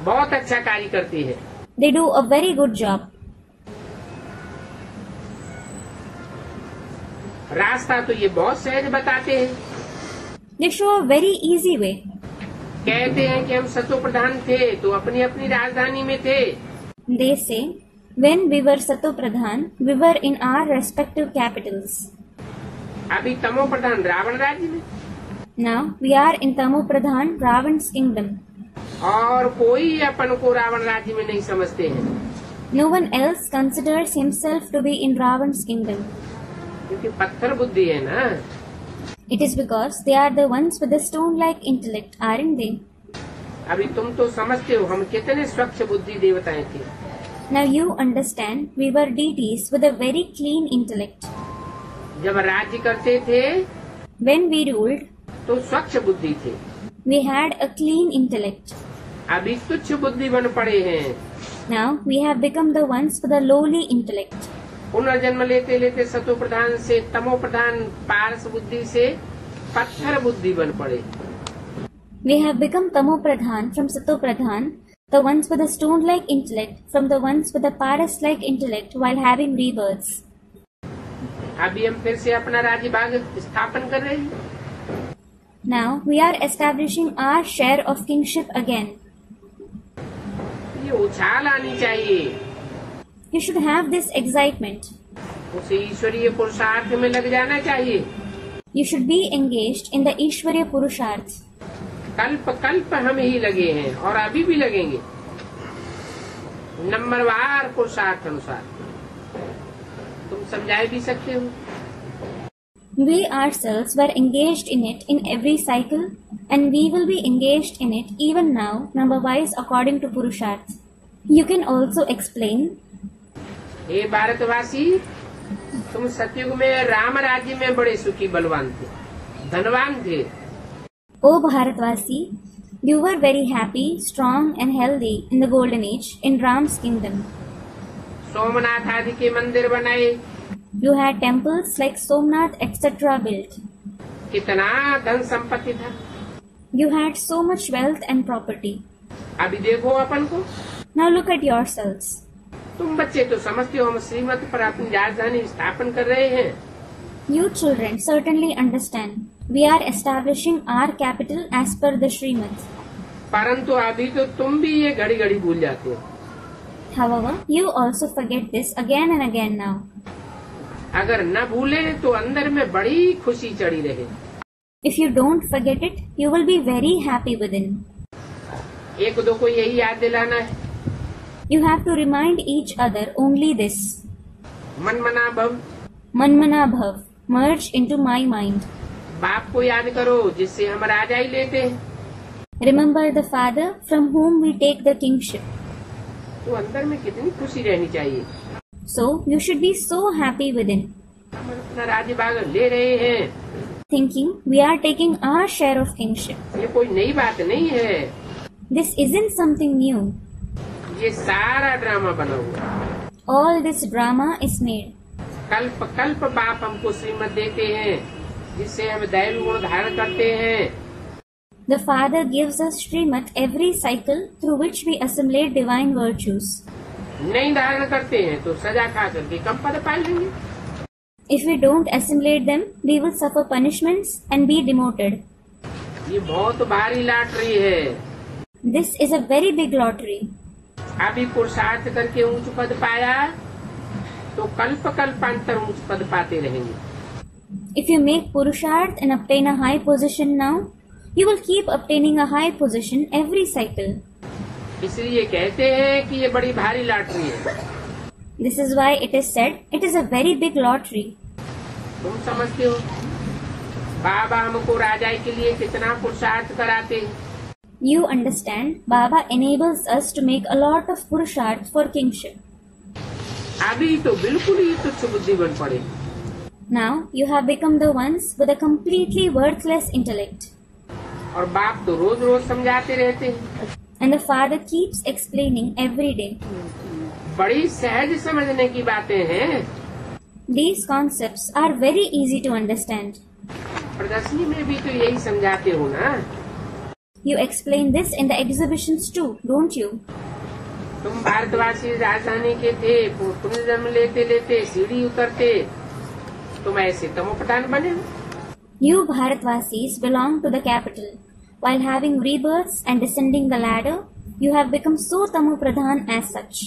बहुत अच्छा कार्य करती है। They do a very good job. रास्ता तो ये बहुत सहज बताते हैं। They show a very easy way. कहते हैं कि हम सतो प्रधान थे तो अपनी अपनी राजधानी में थे, They say, when we were Sato Pradhan, we were in our respective capitals. अभी तमो प्रधान रावण राज्य में, Now we are in Tamo Pradhan, Ravan's kingdom. और कोई अपन को रावण राज्य में नहीं समझते हैं, No one else considers himself to be in Ravan's kingdom. क्योंकि पत्थर बुद्धि है ना। It is because they are the ones with the stone-like intellect, aren't they? अभी तुम तो समझते हो हम कितने स्वच्छ बुद्धि देवताएं थे। Now you understand, we were deities with a very clean intellect. जब राज्य करते थे When we ruled, तो स्वच्छ बुद्धि थे, we had a clean intellect. अभी तुच्छ बुद्धि बन पड़े हैं। Now we have become the ones with a lowly intellect. पुनर्जन्म लेते लेते सतो प्रधान से तमो प्रधान पारस बुद्धि से पत्थर बुद्धि बन पड़े। We have become Tamo Pradhan from Sato Pradhan, the ones with a stone-like intellect from the ones with a paras-like intellect while having rebirths. अभी हम फिर से अपना राज्य भाग स्थापन कर रहे हैं। Now we are establishing our share of kingship again. ये उछाल आनी चाहिए, You should have this excitement. उसे ईश्वरीय पुरुषार्थ में लग जाना चाहिए। You should be engaged in the Ishwarya Purusharth. कल्प कल्प हम ही लगे हैं और अभी भी लगेंगे, नंबरवार पुरुषार्थ अनुसार। तुम समझा भी सकते हो। We ourselves were engaged in it in every cycle, and we will be engaged in it even now, number-wise according to Purusharth. You can also explain. हे भारतवासी, तुम सतयुग में राम राज्य में बड़े सुखी बलवान थे, धनवान थे। O Bharatvasi, you were very happy, strong and healthy in the golden age in Ram's kingdom. Somnath आदि के मंदिर बनाए, You had temples like Somnath etc. built. कितना धन संपत्ति था। You had so much wealth and property. अभी देखो अपन को, Now look at yourselves. तुम बच्चे तो समझते हो हम श्रीमत पर अपनी राजधानी स्थापन कर रहे हैं। You children certainly understand. We are establishing our capital as per the Srimad. परंतु अभी तो तुम भी ये घड़ी घड़ी भूल जाते हो। However, you also forget this again and again now. अगर न भूले तो अंदर में बड़ी खुशी चढ़ी रहे। If you don't forget it, you will be very happy within. एक दो को यही याद दिलाना है। You have to remind each other only this. मनमना भव, Manmana Bhav, merge into my mind. बाप को याद करो जिससे हम राजा ही लेते हैं। Remember the father from whom we take the kingship. तो अंदर में कितनी खुशी रहनी चाहिए। So you should be so happy within, हम अपना राज्य भाग ले रहे हैं। thinking we are taking our share of kingship. ये कोई नई बात नहीं है, This isn't something new. ये सारा ड्रामा बना हुआ। All this drama is made. कल्प कल्प बाप हमको श्रीमत देते हैं, जिससे हम दैवी गुण धारण करते हैं। The Father gives us Srimad every cycle through which we assimilate divine virtues. नहीं धारण करते हैं तो सजा खा करके कम पद पा लेंगे। If we don't assimilate them, we will suffer punishments and be demoted. ये बहुत भारी लॉटरी है। This is a very big lottery. अभी पुरुषार्थ करके ऊंच पद पाया तो कल्प कल्पांतर ऊंच पद पाते रहेंगे। If you make Purusharth and obtain a high position now, you will keep obtaining a high position every cycle. इसलिए कहते हैं कि ये बड़ी भारी लॉटरी है। This is why it is said it is a very big lottery. तुम समझते हो बाबा हमको राजाई के लिए कितना पुरुषार्थ कराते हैं। You understand, Baba enables us to make a lot of Purusharth for kingship. अभी तो बिल्कुल ही तुच्छ बुद्धि बन पड़े। Now you have become the ones with a completely worthless intellect. और बाप तो रोज रोज समझाते रहते हैं। And the Father keeps explaining every day. बड़ी सहज समझने की बातें हैं। These concepts are very easy to understand. प्रदर्शनी में भी तो यही समझाते हो ना। You explain this in the exhibitions too, don't you? तुम भारतवासी राजधानी के थे, पुनर्जन्म लेते लेते सीढ़ी उतरते, तुम ऐसे तमोप्रधान बने। You Bharatvasis belong to the capital. While having rebirths and descending the ladder, you have become so Tamopradhan as such.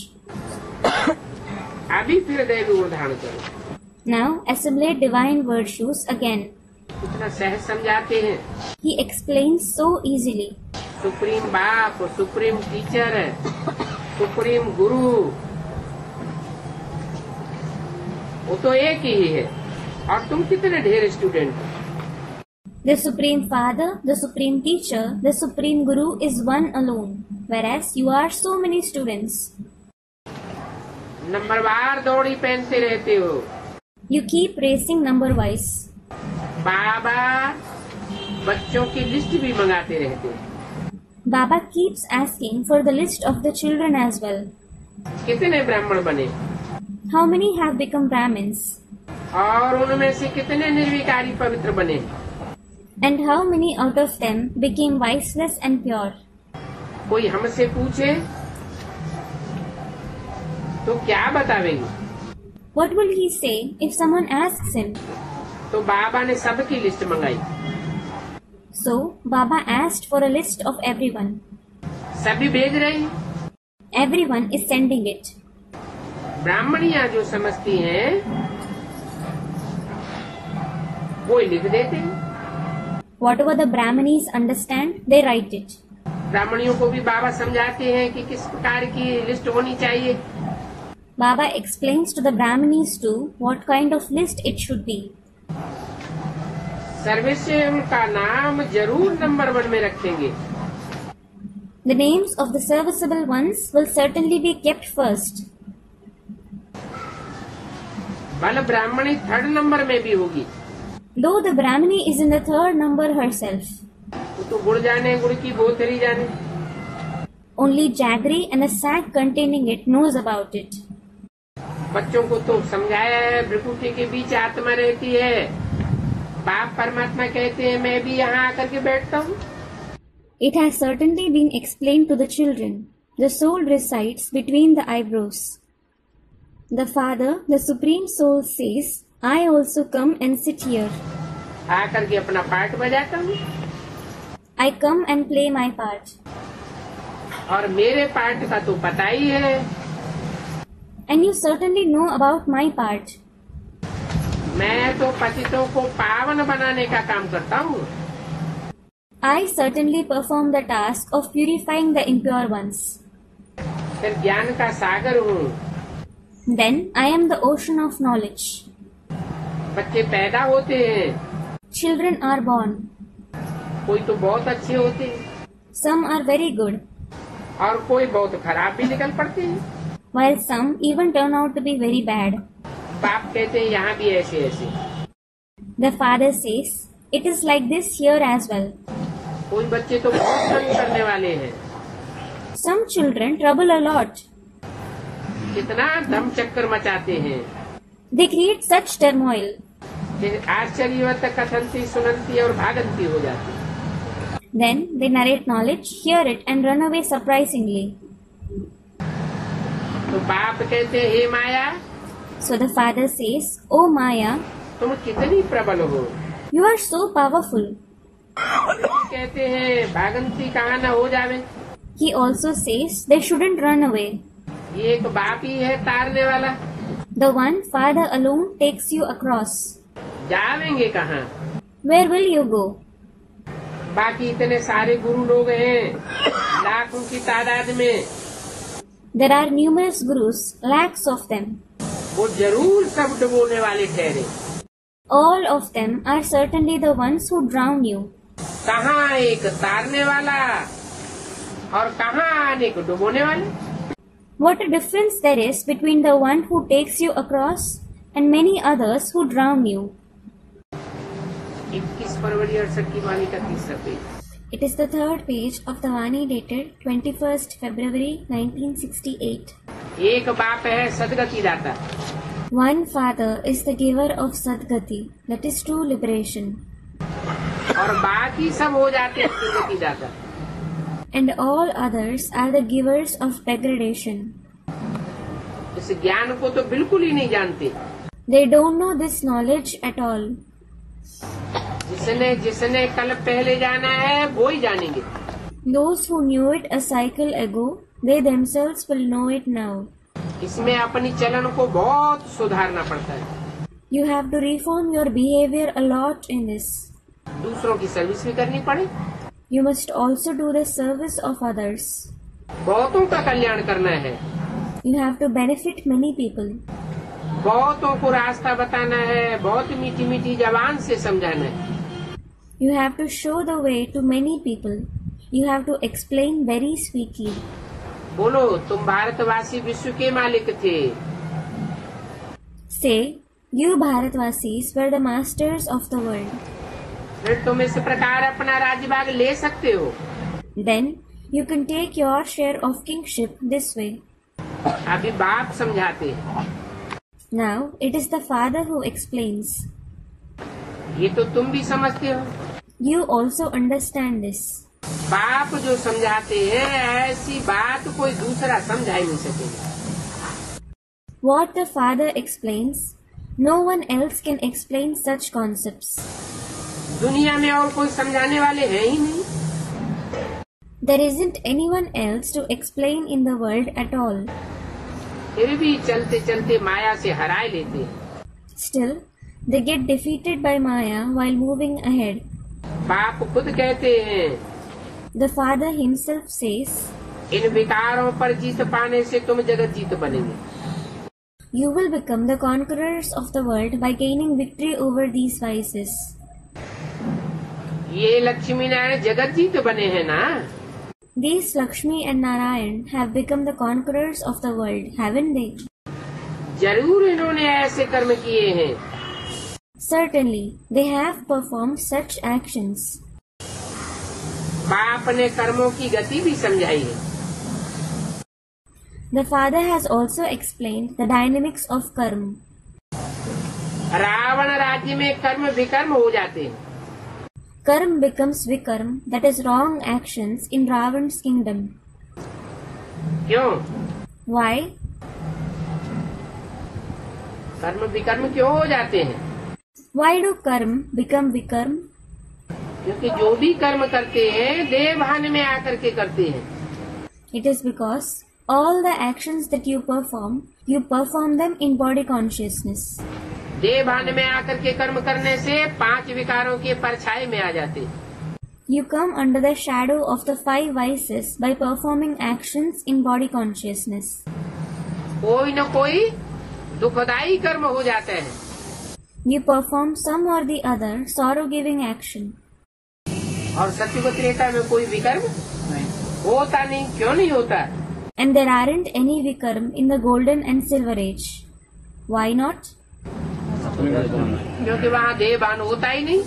अभी फिर दैवी गुण धारण करो। Now assimilate divine virtues again. कितना सहज समझाते हैं। He explains so easily. Supreme बाप, सुप्रीम टीचर, सुप्रीम गुरु, वो तो एक ही है और तुम कितने ढेर स्टूडेंट हो। The Supreme Father, the Supreme Teacher, the Supreme Guru is one alone, whereas you are so many students. नंबरवार दौड़ी पहनते रहते हो। You keep racing number-wise. बाबा बच्चों की लिस्ट भी मंगाते रहते हैं। Baba keeps asking for the list of the children as well. कितने ब्राह्मण बने How many have become Brahmins? और उनमें से कितने निर्विकारी पवित्र बने। And how many out of them became viceless and pure? कोई हमसे पूछे तो क्या बतावेंगे। What will he say if someone asks him? तो बाबा ने सबकी लिस्ट मंगाई। So, Baba asked for a list of everyone. सभी भेज रहे हैं। Everyone is sending it. ब्राह्मणियां जो समझती हैं वो लिख देते हैं। Whatever the Brahmanis understand, they write it. ब्राह्मणियों को भी बाबा समझाते हैं कि किस प्रकार की लिस्ट होनी चाहिए। Baba explains to the Brahmanis too what kind of list it should be. Sarveshwar का नाम जरूर नंबर 1 में रखेंगे। The names of the serviceable ones will certainly be kept first. बल ब्राह्मणी 3rd नंबर में भी होगी। Though the Brahmini is in the 3rd number herself. तो गुड़ जाने, गुड़ की बोतली जाने। Only jaggery and a sack containing it knows about it. बच्चों को तो समझाया है भ्रिकुटी के बीच आत्मा रहती है। बाप परमात्मा कहते हैं मैं भी यहाँ आकर के बैठता हूँ। It has certainly been explained to the children. The soul resides between the eyebrows. The Father, the Supreme Soul says, I also come and sit here. आकर के अपना पार्ट बजाता हूँ। I come and play my part. और मेरे part का तो पता ही है। And you certainly know about my part. मैं तो पतितों को पावन बनाने का काम करता हूँ। I certainly perform the task of purifying the impure ones. फिर ज्ञान का सागर हूँ। Then I am the ocean of knowledge. बच्चे पैदा होते हैं। Children are born. कोई तो बहुत अच्छे होते हैं Some are very good, और कोई बहुत खराब भी निकल पड़ते हैं। while some even turn out to be very bad. बाप कहते हैं यहाँ भी ऐसे ऐसे। The Father says, it is like this here as well. कोई बच्चे तो बहुत तंग करने वाले हैं। Some children trouble a lot. कितना दम चक्कर मचाते हैं। They create such turmoil. कि आश्चर्यवत कथनती सुनंती और भागंती हो जाती। Then they narrate knowledge, hear it and run away surprisingly. तो बाप कहते हैं हे माया, So the Father says, Oh Maya, तुम कितनी प्रबल हो। you are so powerful. कहते हैं भागंती कहाँ न हो जावे। He also says they shouldn't run away. ये एक बाप ही है तारने वाला। The one Father alone takes you across. जावेंगे कहाँ। Where will you go? बाकी इतने सारे गुरु लोग हैं लाखों की तादाद में। There are numerous gurus, lakhs of them. वो जरूर सब डुबोने वाले ठहरे। All of them are certainly the ones who drown you. कहाँ एक तारने वाला और कहाँ अनेक डुबोने वाले। What a difference there is between the one who takes you across and many others who drown you. 21 फरवरी 68 की वाणी का 3रा page. It is the 3rd page of the Vani dated 21st February 1968. एक बाप है सदगति दाता। One Father is the giver of Sadgati, that is true liberation. और बाकी सब हो जाते हैं दुर्गति दाता। And all others are the givers of degradation. इस ज्ञान को तो बिल्कुल ही नहीं जानते। They don't know this knowledge at all. जिसने जिसने कल पहले जाना है वो ही जानेंगे। Those who knew it a cycle ago, they themselves will know it now. इसमें अपनी चलन को बहुत सुधारना पड़ता है। You have to reform your behavior a lot in this. दूसरों की सर्विस भी करनी पड़े, You must also do the service of others. बहुतों का कल्याण करना है, You have to benefit many people. बहुतों को रास्ता बताना है, बहुत मीठी मीठी जबान से समझाना है। You have to show the way to many people. You have to explain very sweetly. बोलो, तुम भारतवासी विश्व के मालिक थे, Say, you Bharatvasis were the masters of the world. फिर तुम इस प्रकार अपना राज्यभाग ले सकते हो। Then you can take your share of kingship this way. अभी बाप समझाते हैं, Now it is the father who explains. ये तो तुम भी समझते हो। You also understand this. बाप जो समझाते हैं, ऐसी बात कोई दूसरा समझा ही नहीं सकेगा। What the father explains, no one else can explain such concepts. दुनिया में और कोई समझाने वाले हैं ही नहीं। There isn't anyone else to explain in the world at all. फिर भी चलते चलते माया से हराए लेते हैं। Still, they get defeated by Maya while moving ahead. बाप खुद कहते हैं, The father himself says, इन विकारों पर जीत पाने से तुम जगत जीत बनेंगे। You will become the conquerors of the world by gaining victory over these vices. ये लक्ष्मी नारायण जगत जीत बने हैं ना। These Lakshmi and Narayan have become the conquerors of the world, haven't they? जरूर इन्होंने ऐसे कर्म किए हैं। Certainly, they have performed such actions. बाप ने कर्मों की गति भी समझाई है। The father has also explained the dynamics of karma. Ravan राज्य में कर्म विकर्म हो जाते हैं। Karma becomes vikarm, that is wrong actions in Ravan's kingdom. क्यों? Why? कर्म विकर्म क्यों हो जाते हैं? Why do karma become vikarm? क्योंकि जो भी कर्म करते हैं देह भान में आकर के करते हैं। It is because all the actions that you perform them in body consciousness. देह भान में आकर के कर्म करने से 5 विकारों के परछाई में आ जाते हैं। You come under the shadow of the 5 vices by performing actions in body consciousness. कोई न कोई दुखदायी कर्म हो जाता है। You perform some or the other sorrow-giving action. और सत्युग त्रेता में कोई विकर्म होता नहीं। क्यों नहीं होता? And there aren't any vikarm in the golden and silver age. Why not? क्योंकि वहाँ देह भान होता ही नहीं।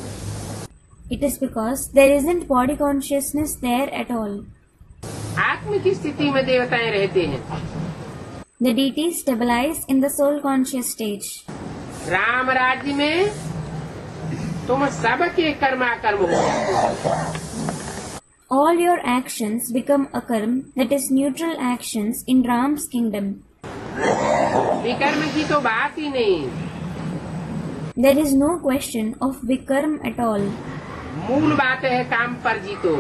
It is because there isn't body consciousness there at all. आत्म की स्थिति में देवताएं रहते हैं। The deities stabilize in the soul conscious stage. Ram राज्य में तुम सबके कर्माकर्म हो जाते हो। All your actions become akarm, that is neutral actions in Ram's kingdom. विकर्म की तो बात ही नहीं। There is no question of vikarm at all. मूल बात है काम पर जीतो।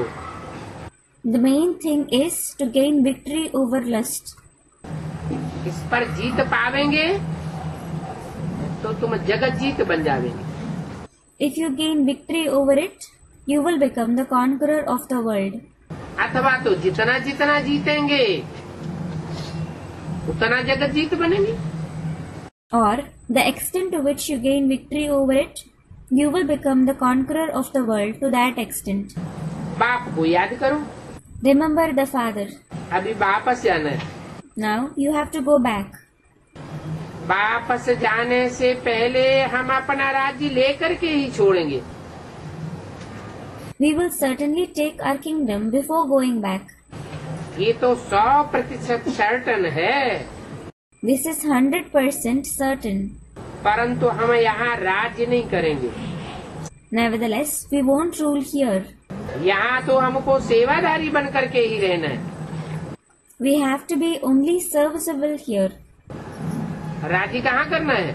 The main thing is to gain victory over lust. इस पर जीत पावेंगे तो तुम जगत जीत बन जावेंगे। If you gain victory over it, you will become the conqueror of the world. अथवा तो जितना जितना जीतेंगे उतना जगत जीत बनेंगे। Or, the extent to which you gain victory over it, you will become the conqueror of the world to that extent. बाप को याद करो। Remember the father. अभी वापस जाना है। Now, you have to go back. वापस जाने से पहले हम अपना राज्य लेकर के ही छोड़ेंगे। We will certainly take our kingdom before going back. ये तो 100% सर्टन है। This is 100% certain. परंतु हम यहाँ राज्य नहीं करेंगे। Nevertheless, we won't rule here. यहाँ तो हमको सेवादारी बन करके ही रहना है। We have to be only serviceable here. राज्य कहाँ करना है?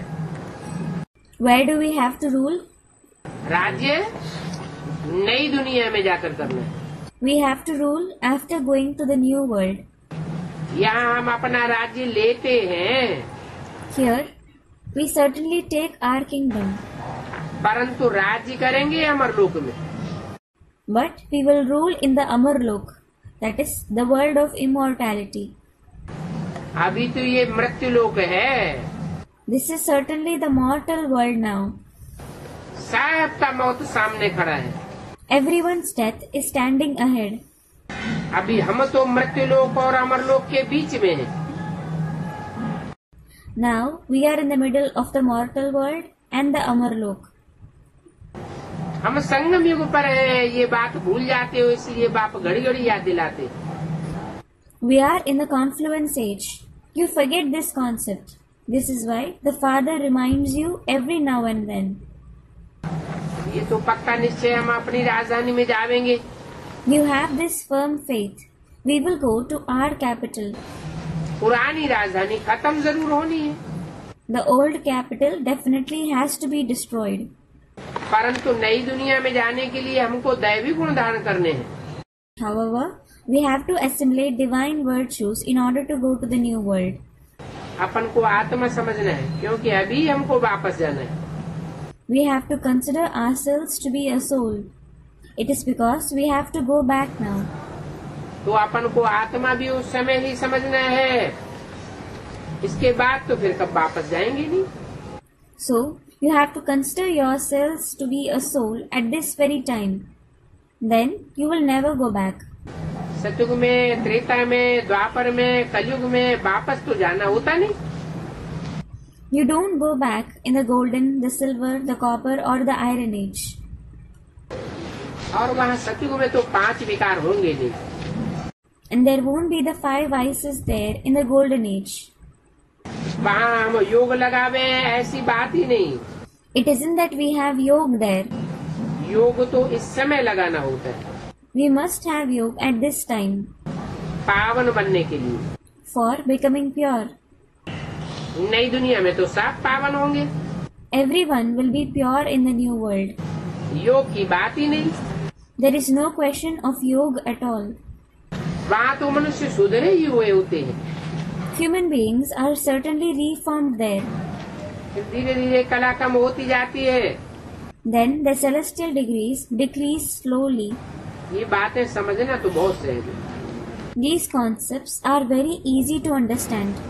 Where do we have to rule? राज्य नई दुनिया में जाकर करना है। We have to rule after going to the new world. यहाँ हम अपना राज्य लेते हैं। Here, we certainly take our kingdom, परंतु राज्य करेंगे अमरलोक में। but we will rule in the Amarlok, that is the world of immortality. अभी तो ये मृत्यु लोक है, This is certainly the mortal world now. सबका मौत सामने खड़ा है। Everyone's death is standing ahead. अभी हम तो मृत्यु लोक और अमरलोक के बीच में हैं। Now we are in the middle of the mortal world and the Amarlok. हम संगम युग पर हैं, ये बात भूल जाते हो, इसलिए बाप घड़ी घड़ी याद दिलाते। We are in the confluence age. You forget this concept. This is why the Father reminds you every now and then. ये तो पक्का निश्चय हम अपनी राजधानी में जाएंगे। You have this firm faith. We will go to our capital. पुरानी राजधानी खत्म जरूर होनी है, The old capital definitely has to be destroyed. परंतु नई दुनिया में जाने के लिए हमको दैवी गुण धारण करने हैं। However, we have to assimilate divine virtues in order to go to the new world. अपन को आत्मा समझना है, क्योंकि अभी हमको वापस जाना है। We have to consider ourselves to be a soul. It is because we have to go back now. तो अपन को आत्मा भी उस समय ही समझना है, इसके बाद तो फिर कब वापस जाएंगे नहीं। So, you have to consider yourselves to be a soul at this very time. Then, you will never go back. सतयुग में, त्रेता में, द्वापर में, कलयुग में वापस तो जाना होता नहीं। You don't go back in the golden, the silver, the copper or the iron age. और वहाँ सतयुग में तो 5 विकार होंगे नहीं। And there won't be the 5 vices there in the golden age. वहाँ हम योग लगावे, ऐसी बात ही नहीं। It isn't that we have yoga there. योग तो इस समय लगाना होता है, We must have yoga at this time पावन बनने के लिए। for becoming pure. नई दुनिया में तो सब पावन होंगे, Everyone will be pure in the new world. योग की बात ही नहीं। There is no question of yoga at all. वहाँ तो मनुष्य सुधरे ही हुए होते हैं। Human beings are certainly reformed there. फिर धीरे धीरे कला कम होती जाती है। Then the celestial degrees decrease slowly. ये बातें समझना तो बहुत सहज है। These concepts are very easy to understand.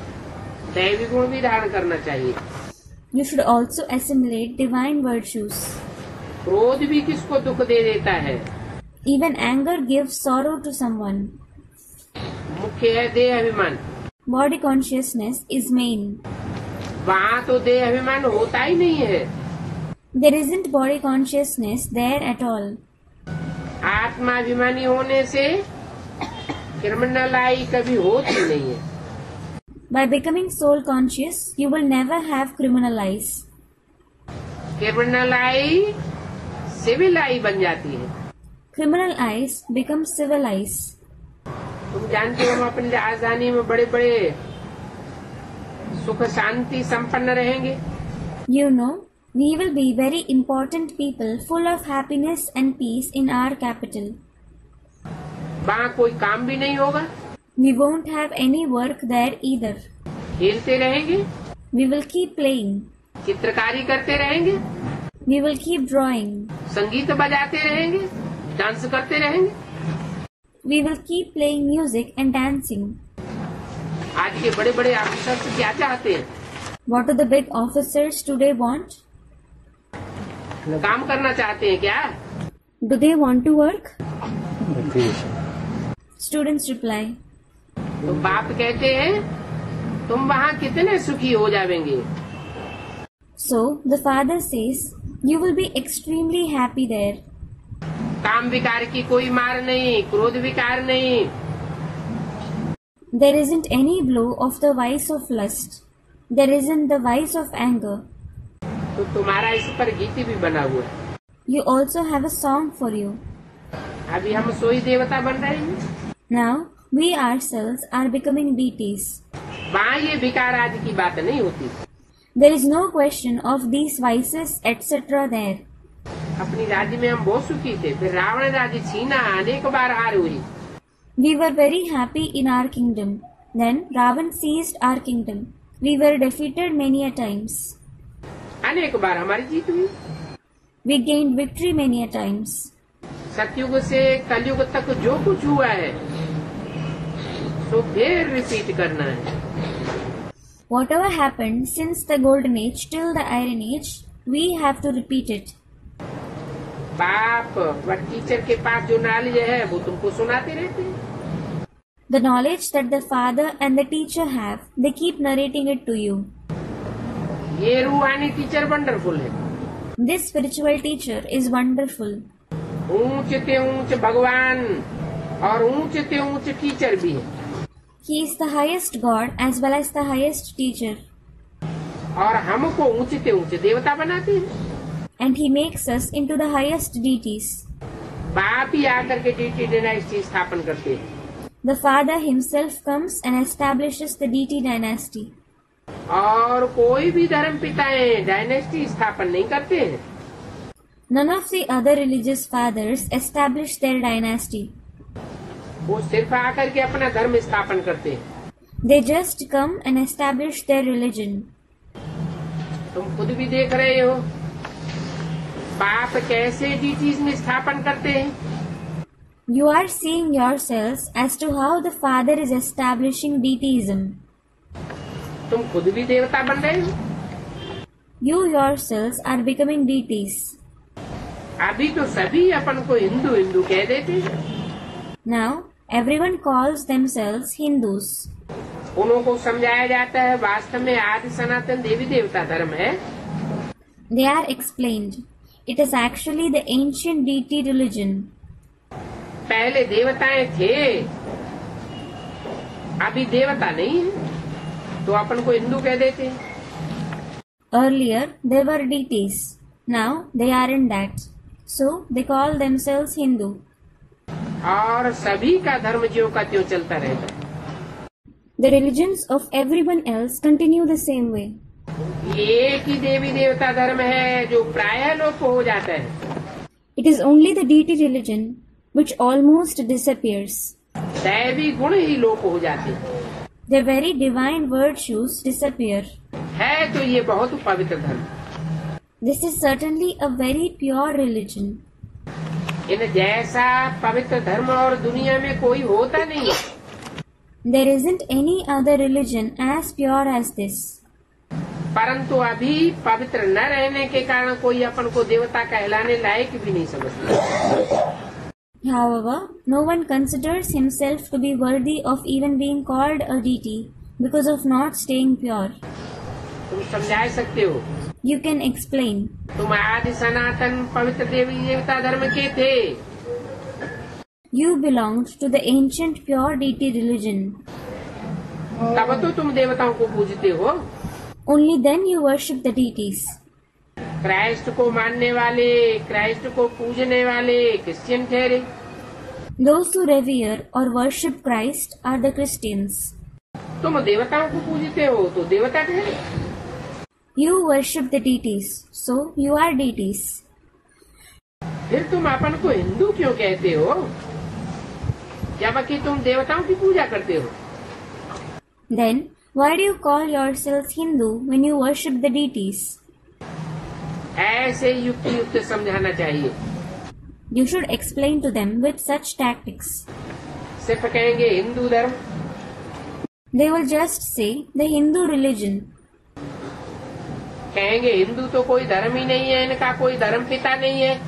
दैवी गुण भी धारण करना चाहिए। You should also assimilate divine virtues. क्रोध भी किसको दुख दे देता है। Even anger gives sorrow to someone. मुख्य है देह अभिमान। Body consciousness is main. वहाँ तो देह अभिमान होता ही नहीं है। There isn't body consciousness there at all. आत्मा अभिमानी होने से क्रिमिनलाई कभी होती नहीं है। By becoming soul conscious, you will never have criminal eyes. क्रिमिनलाई सिविल आई बन जाती है। Criminal eyes become civil eyes. तुम जानते हो हम अपनी राजधानी में बड़े बड़े सुख शांति संपन्न रहेंगे। You know, we will be very important people full of happiness and peace in our capital. वहाँ कोई काम भी नहीं होगा। We won't have any work there either. खेलते रहेंगे, We will keep playing. चित्रकारी करते रहेंगे, We will keep drawing. संगीत बजाते रहेंगे, डांस करते रहेंगे। We will keep playing music and dancing. आज के बड़े बड़े ऑफिसर्स क्या चाहते हैं? What do the big officers today want? काम करना चाहते हैं क्या? Do they want to work? Students reply, तो बाप कहते हैं तुम वहाँ कितने सुखी हो जाएंगे। So the father says, you will be extremely happy there. काम विकार की कोई मार नहीं, क्रोध विकार नहीं। There isn't any blow of the vice of lust. There isn't the vice of anger. तो तुम्हारा इस पर गीत भी बना हुआ है। You also have a song for you. अभी हम सोई देवता बन रहे हैं। Now we ourselves are becoming deities. वहाँ ये विकार आदि की बात नहीं होती। There is no question of these vices etc. there. अपनी राज्य में हम बहुत सुखी थे, फिर रावण राज्य छीना, अनेक बार हार हुई। We were very happy in our kingdom. Then Ravan seized our kingdom. We were defeated many a times. अनेक बार हमारी जीत हुई। We gained victory many a times. सतयुग से कलयुग तक जो कुछ हुआ है तो फिर रिपीट करना है। Whatever happened since the golden age till the iron age, we have to repeat it. बाप व टीचर के पास जो नॉलेज है वो तुमको सुनाते रहते हैं। The knowledge that the father and the teacher have, they keep narrating it to you. ये रूहानी टीचर वंडरफुल है। This spiritual teacher is wonderful. ऊंच ते ऊंच भगवान और ऊंच ते ऊंच टीचर भी है। He is the highest God as well as the highest teacher. और हमको ऊंच ते ऊंच देवता बनाते हैं। And he makes us into the highest deities. बाप ही आकर के डीटी डायनेस्टी स्थापन करते हैं। The father himself comes and establishes the deity dynasty. और कोई भी धर्म पिताएं डायनेस्टी स्थापन नहीं करते हैं। None of the other religious fathers establish their dynasty. वो सिर्फ आकर के अपना धर्म स्थापन करते हैं। They just come and establish their religion. तुम खुद भी देख रहे हो बाप कैसे डीटीज में स्थापन करते हैं। You are seeing yourselves as to how the father is establishing deityism. तुम खुद भी देवता बन रहे हो। You yourselves are becoming deities. अभी तो सभी अपन को हिंदू हिंदू कह देते हैं। Now everyone calls themselves Hindus. उनको समझाया जाता है वास्तव में आदि सनातन देवी देवता धर्म है। They are explained. It is actually the ancient deity religion. पहले देवताएं थे, अभी देवता नहीं है, तो अपन को हिंदू कह देते हैं। Earlier there were deities. Now they aren't that. So they call themselves Hindu. और सभी का धर्म ज्यों का त्यों चलता रहता है। The religions of everyone else continue the same way. एक ही देवी देवता धर्म है जो प्रायः लोप हो जाता है। It is only the deity religion which almost disappears. दैवी गुण ही लोप हो जाते हैं। The very divine virtues disappear. है तो ये बहुत पवित्र धर्म। This is certainly a very pure religion. इन जैसा पवित्र धर्म और दुनिया में कोई होता नहीं है। There isn't any other religion as pure as this. परंतु अभी पवित्र न रहने के कारण कोई अपन को देवता कहलाने लायक भी नहीं समझता। However, no one considers himself to be worthy of even being called a deity because of not staying pure. तुम समझा सकते हो। You can explain. तुम आदि सनातन पवित्र देवी देवता धर्म के थे। You belonged to the ancient pure deity religion. तब तो तुम देवताओं को पूजते हो। Only then you worship the deities. Christ को मानने वाले, क्राइस्ट को पूजने वाले क्रिश्चियन ठहरे। Those who revere or worship Christ are the Christians. तुम देवताओं को पूजते हो तो देवता ठहरे। You worship the deities, so you are deities. फिर तुम अपन को हिंदू क्यों कहते हो जबकि तुम देवताओं की पूजा करते हो? Then, why do you call yourselves Hindu when you worship the deities? ऐसे युक्ति युक्त समझाना चाहिए। You should explain to them with such tactics. सिर्फ कहेंगे हिंदू धर्म। They will just say the Hindu religion. कहेंगे हिंदू तो कोई धर्म ही नहीं है, इनका कोई धर्म पिता नहीं है।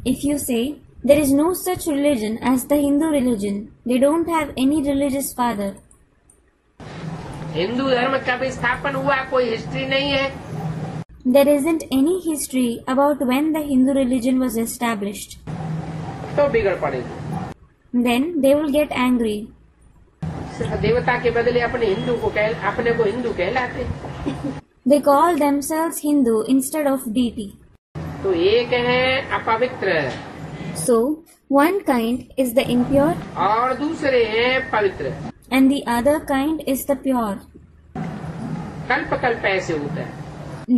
If you say there is no such religion as the Hindu religion, they don't have any religious father. Hindu धर्म कब स्थापन हुआ कोई हिस्ट्री नहीं है। There isn't any history about when the Hindu religion was established. तो बिगड़ पड़ेगी। Then they will get angry. सिर्फ देवता के बदले अपने को हिंदू कहलाते। They call themselves Hindu instead of deity. तो एक है अपवित्र So, one kind is the impure और दूसरे हैं पवित्र। and the other kind is the pure. कल्प कल्प ऐसे होता है।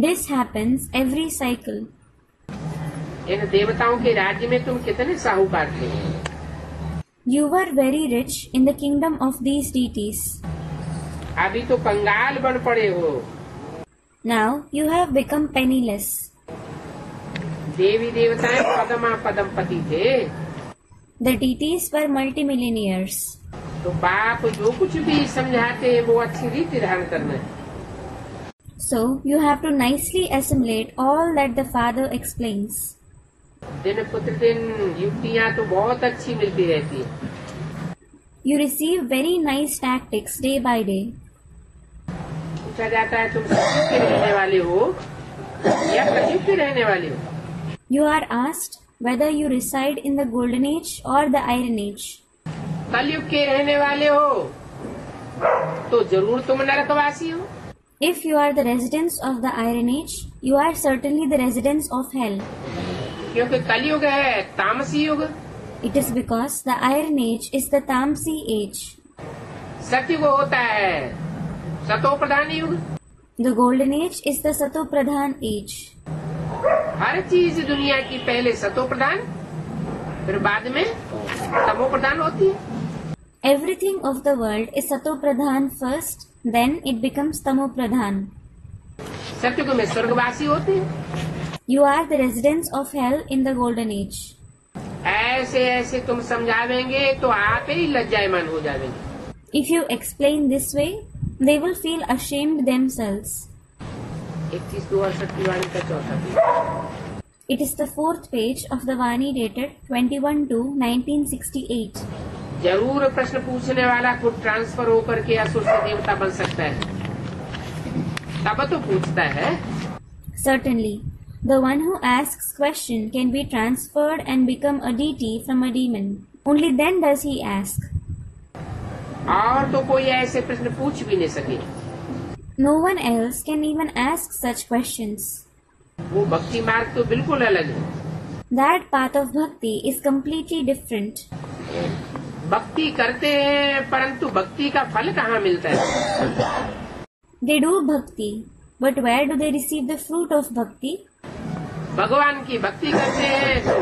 This happens every cycle. इन देवताओं के राज्य में तुम कितने साहूकार थे? You were very rich in the kingdom of these deities. अभी तो कंगाल बन पड़े हो। Now you have become penniless. देवी देवताएं पदमा पदम पति थे, The deities were multimillionaires. तो बाप जो कुछ भी समझाते हैं वो अच्छी रीति धारण करना है। So you have to nicely assimilate all that the father explains. दिन प्रतिदिन युक्तियाँ तो बहुत अच्छी मिलती रहती है। You receive very nice tactics day by day. पूछा जाता है तुम सतयुग के रहने वाले हो या कलयुग के रहने वाले हो? You are asked whether you reside in the golden age or the iron age. कलयुग के रहने वाले हो तो जरूर तुम नरकवासी हो। If you are the residents of the iron age, you are certainly the residents of hell. क्योंकि कलयुग है तामसी युग, It is because the iron age is the Tamsi age. सतयुग होता है सतो प्रधान युग। The golden age is the Sato Pradhan age. हर चीज दुनिया की पहले सतो प्रधान फिर बाद में तमो प्रधान होती है। Everything of the world is Sato Pradhan first, then it becomes Tamo Pradhan. सतयुग में स्वर्गवासी होते हैं। You are the residents of hell in the golden age. ऐसे ऐसे तुम समझावेंगे तो आप ही लज्जायमान हो जाएंगे। If you explain this way, they will feel ashamed themselves. 31-62 की वाणी का चौथा page. It is the fourth page of the Vani dated 21/2/1968. जरूर प्रश्न पूछने वाला खुद ट्रांसफर होकर के असुर से देवता बन सकता है, तब तो पूछता है। Certainly, the one who asks question can be transferred and become a deity from a demon. Only then does he ask. और तो कोई ऐसे प्रश्न पूछ भी नहीं सके। No one else can even ask such questions. वो भक्ति मार्ग तो बिल्कुल अलग है। That path of bhakti is completely different. भक्ति करते हैं परंतु भक्ति का फल कहाँ मिलता है? They do bhakti, but where do they receive the fruit of bhakti? भगवान की भक्ति करते हैं तो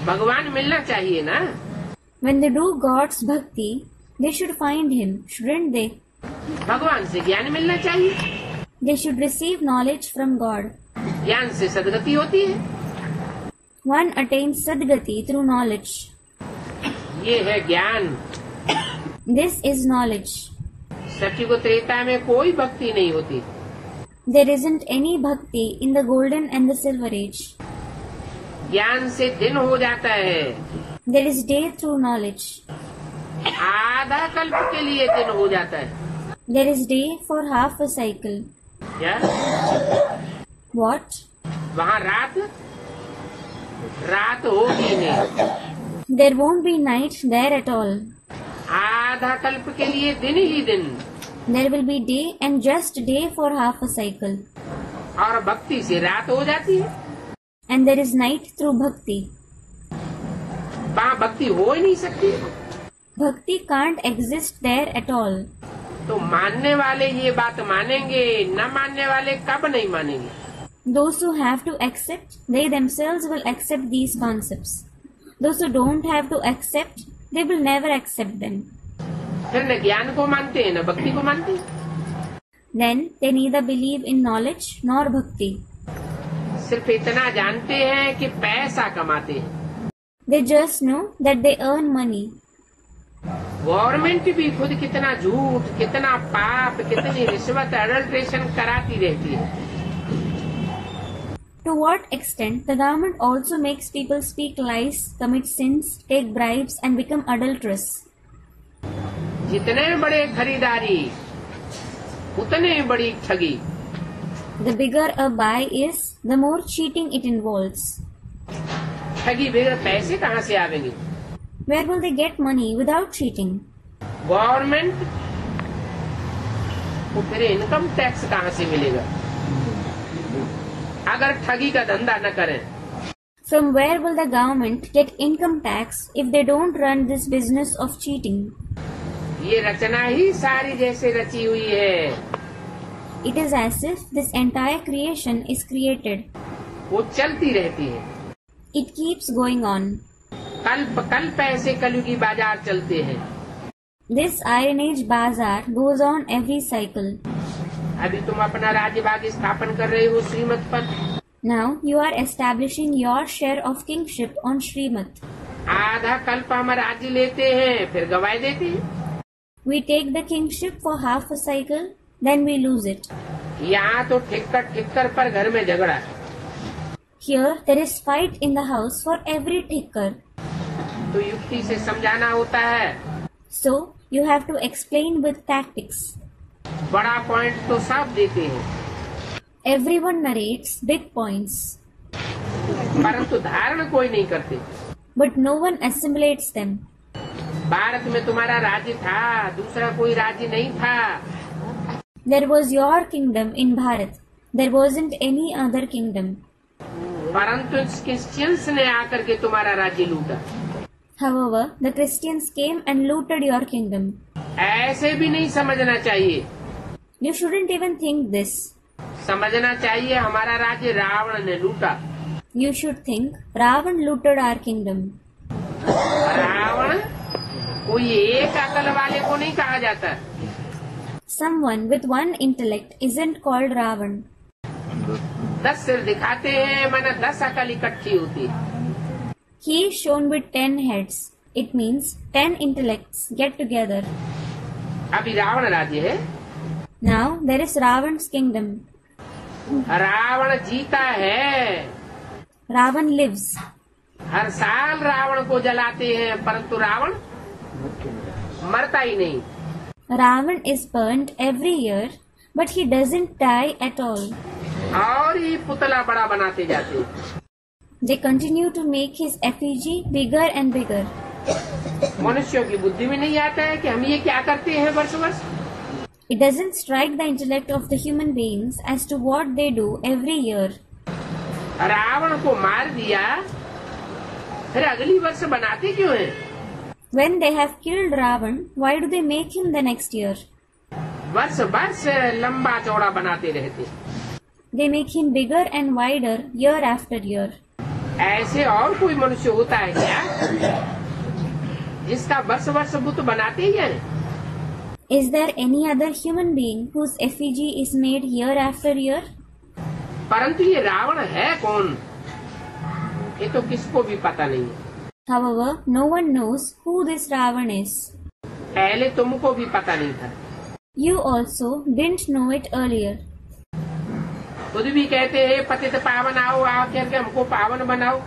भगवान मिलना चाहिए ना। When they do God's bhakti, they should find him, shouldn't they? भगवान से ज्ञान मिलना चाहिए। They should receive knowledge from God. ज्ञान से सदगति होती है। One attains sadgati through knowledge. ये है ज्ञान। This is knowledge. सतयुग त्रेता में कोई भक्ति नहीं होती। There isn't any bhakti in the golden and the silver age. ज्ञान से दिन हो जाता है। There is day through knowledge. आधा कल्प के लिए दिन हो जाता है। There is day for half a cycle. क्या? What? वहाँ रात होगी नहीं। There won't be night there at all. आधा कल्प के लिए दिन ही दिन। There will be day and just day for half a cycle. और भक्ति से रात हो जाती है। And there is night through bhakti. वहाँ भक्ति हो ही नहीं सकती। Bhakti can't exist there at all. तो मानने वाले ये बात मानेंगे, न मानने वाले कब नहीं मानेंगे। Those who have to accept, they themselves will accept these concepts. Those who don't have to accept, they will never accept them. फिर न ज्ञान को मानते हैं न भक्ति को मानते हैं। Then they neither believe in knowledge nor bhakti. सिर्फ इतना जानते हैं कि पैसा कमाते हैं। They just know that they earn money. Government भी खुद कितना झूठ, कितना पाप, कितनी रिश्वत, एडल्ट्रेशन कराती रहती है। To what extent the government also makes people speak lies, commit sins, take bribes and become adulterous. जितने बड़े खरीदारी उतने बड़ी ठगी। The bigger a buy is, the more cheating it involves. ठगी बगैर पैसे कहाँ से आवेंगे? Where will they get money without cheating? Government को फिर इनकम टैक्स कहाँ से मिलेगा अगर ठगी का धंधा न करें? From where will the government get income tax if they don't run this business of cheating? ये रचना ही सारी जैसे रची हुई है। It is as if this entire creation is created. वो चलती रहती है। It keeps going on. कल्प कल्प ऐसे कलयुगी बाजार चलते हैं। This Iron Age bazaar goes on every cycle. अभी तुम अपना राज्य भाग स्थापन कर रहे हो श्रीमत पर। Now you are establishing your share of kingship on Srimad. आधा कल्प हम राज्य लेते हैं, फिर गवाए देते हैं। We take the kingship for half a cycle, then we lose it. यहाँ तो ठिक्कर पर घर में झगड़ा। Here there is fight in the house for every ticker. तो युक्ति से समझाना होता है। So you have to explain with tactics. बड़ा पॉइंट तो सब देते हैं, Everyone narrates big points, परंतु धारण कोई नहीं करते। but no one assimilates them. Bharat में तुम्हारा राज्य था, दूसरा कोई राज्य नहीं था। There was your kingdom in Bharat. There wasn't any other kingdom. परंतु क्रिश्चियंस ने आकर के तुम्हारा राज्य लूटा। However, the Christians came and looted your kingdom. ऐसे भी नहीं समझना चाहिए। You shouldn't even think this. समझना चाहिए हमारा राज्य रावण ने लूटा। You should think Ravan looted our kingdom. Ravan कोई एक अकल वाले को नहीं कहा जाता। Someone with one intellect isn't called Ravan. 10 सिर दिखाते हैं, माना 10 अकल इकट्ठी होती है। He is shown with 10 heads. It means 10 intellects get together. अभी रावण राज्य है। Now there is Ravan's kingdom. Ravan जीता है। Ravan lives. हर साल रावण को जलाते हैं, परंतु रावण मरता ही नहीं। Ravan is burnt every year, but he doesn't die at all. और ही पुतला बड़ा बनाते जाते हैं। They continue to make his effigy bigger and bigger. मनुष्यों की बुद्धि में नहीं आता है कि हम ये क्या करते हैं वर्ष वर्ष। It doesn't strike the intellect of the human beings as to what they do every year. Ravan को मार दिया, फिर अगली वर्ष बनाते क्यों हैं? When they have killed Ravan, why do they make him the next year? वर्ष वर्ष लंबा चौड़ा बनाते रहते। They make him bigger and wider year after year. ऐसे और कोई मनुष्य होता है क्या जिसका वर्ष वर्ष बुत बनाते ही हैं? Is there any other human being whose effigy is made year after year? परंतु ये रावण है कौन, ये तो किसको भी पता नहीं है। However, no one knows who this Ravan is. पहले तुमको भी पता नहीं था। You also didn't know it earlier. खुद भी कहते हैं पतित पावन आओ, आकर के हमको पावन बनाओ।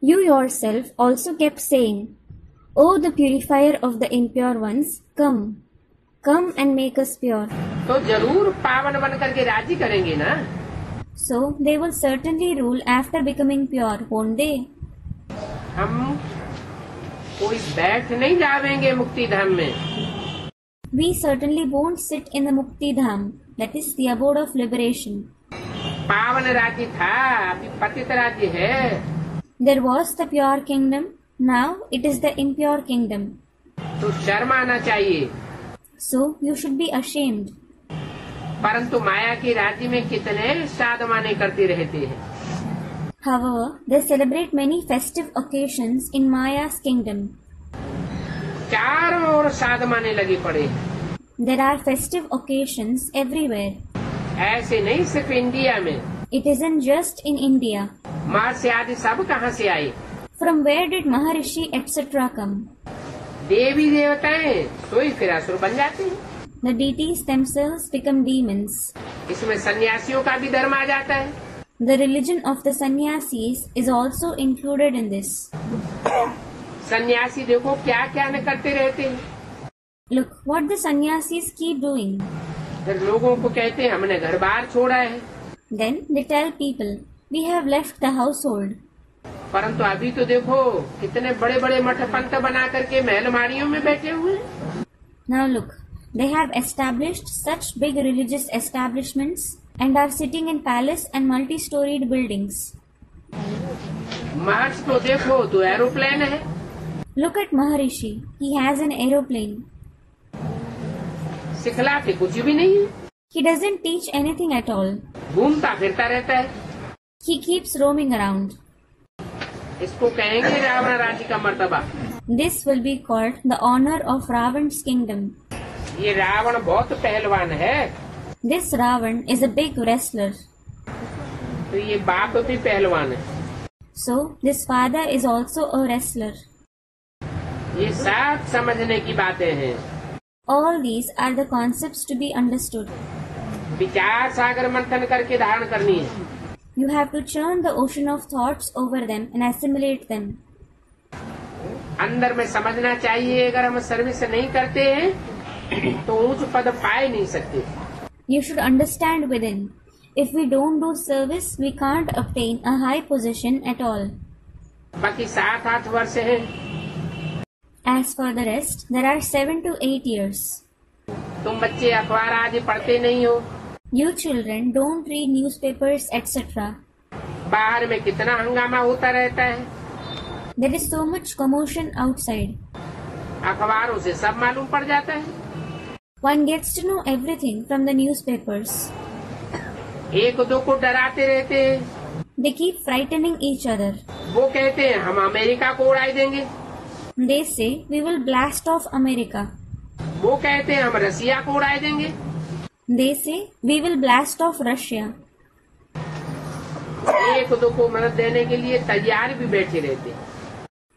You yourself also kept saying, "O the purifier of the impure ones, come and make us pure." तो जरूर पावन बन करके राज्य करेंगे ना। So they will certainly rule after becoming pure, won't they? हम कोई बैठ नहीं जावेंगे मुक्ति धाम में। We certainly won't sit in the Mukti Dham, that is the abode of liberation. पावन राज्य था, अभी पतित राज्य है। There was the pure kingdom, now it is the impure kingdom. तो शर्म आना चाहिए। So you should be ashamed. परंतु माया के राज्य में कितने साधमाने करते रहते हैं। However, they celebrate many festive occasions in Maya's kingdom. चारों ओर साधमाने लगे पड़े। There are festive occasions everywhere. ऐसे नहीं सिर्फ इंडिया में। It isn't just in India. महर्षि आदि सब कहाँ से आए? From where did Maharishi etc. come? देवी देवताएं सोई फिर असुर बन जाते हैं। The deities themselves become demons. इसमें सन्यासियों का भी धर्म आ जाता है। The religion of the sannyasis is also included in this. सन्यासी देखो क्या क्या न करते रहते हैं। Look what the sannyasis keep doing. फिर लोगों को कहते हैं हमने घर बार छोड़ा है। Then they tell people, we have left the household. परंतु अभी तो देखो कितने बड़े बड़े मठ पंथ बना करके महलमारियों में बैठे हुए हैं। Now look, they have established such big religious establishments and are sitting in palace and multi-storied buildings. महर्षि तो देखो तो एरोप्लेन है। Look at Maharishi, he has an aeroplane. सिखलाते कुछ भी नहीं है। He doesn't teach anything at all. घूमता फिरता रहता है। He keeps roaming around. इसको कहेंगे रावण राज्य का मर्तबा। This will be called the honor of Ravan's kingdom. ये रावण बहुत पहलवान है। This Ravan is a big wrestler. तो ये बाप भी पहलवान है। So this father is also a wrestler. ये सब समझने की बातें हैं। All these are the concepts to be understood. विचार सागर मंथन करके धारण करनी है। You have to churn the ocean of thoughts over them and assimilate them. अंदर में समझना चाहिए, अगर हम सर्विस नहीं करते हैं तो उच्च पद पाए नहीं सकते। You should understand within. If we don't do service, we can't obtain a high position at all. बाकी 7-8 वर्ष हैं। As for the rest, there are 7 to 8 years. तुम बच्चे अखबार आदि पढ़ते नहीं हो। You children don't read newspapers, etc. बाहर में कितना हंगामा होता रहता है। There is so much commotion outside. अखबारों से सब मालूम पड़ जाता है। One gets to know everything from the newspapers. एक दो को डराते रहते हैं। They keep frightening each other. वो कहते हैं हम अमेरिका को उड़ा देंगे। They say we will blast off America. वो कहते हैं हम रसिया को उड़ा देंगे। They say we will blast off Russia. एक दो को मदद देने के लिए तैयार भी बैठे रहते हैं।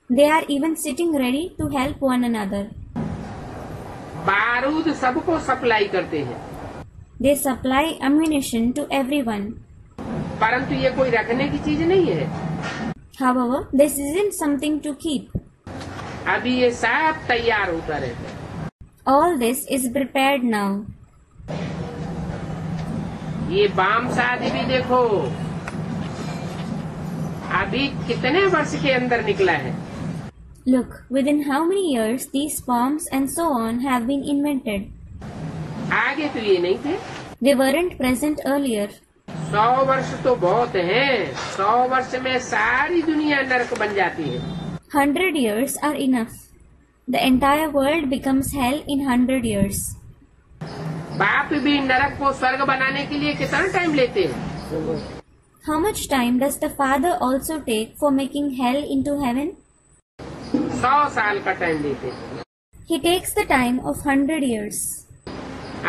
They are even sitting ready to help one another. बारूद सबको सप्लाई करते हैं। They supply ammunition to everyone. परंतु ये कोई रखने की चीज नहीं है। However, this isn't something to keep. अभी ये सब तैयार होता रहता है। All this is prepared now. ये बाम शादी भी देखो, अभी कितने वर्ष के अंदर निकला है। Look, within how many years these bombs and so on have been invented. आगे तो ये नहीं थे। They weren't present earlier. 100 वर्ष तो बहुत हैं। 100 वर्ष में सारी दुनिया नरक बन जाती है। 100 years are enough. The entire world becomes hell in 100 years. बाप भी नरक को स्वर्ग बनाने के लिए कितना टाइम लेते हैं? How much time does the Father also take for making hell into heaven? 100 साल का टाइम लेते हैं। He takes the time of 100 years.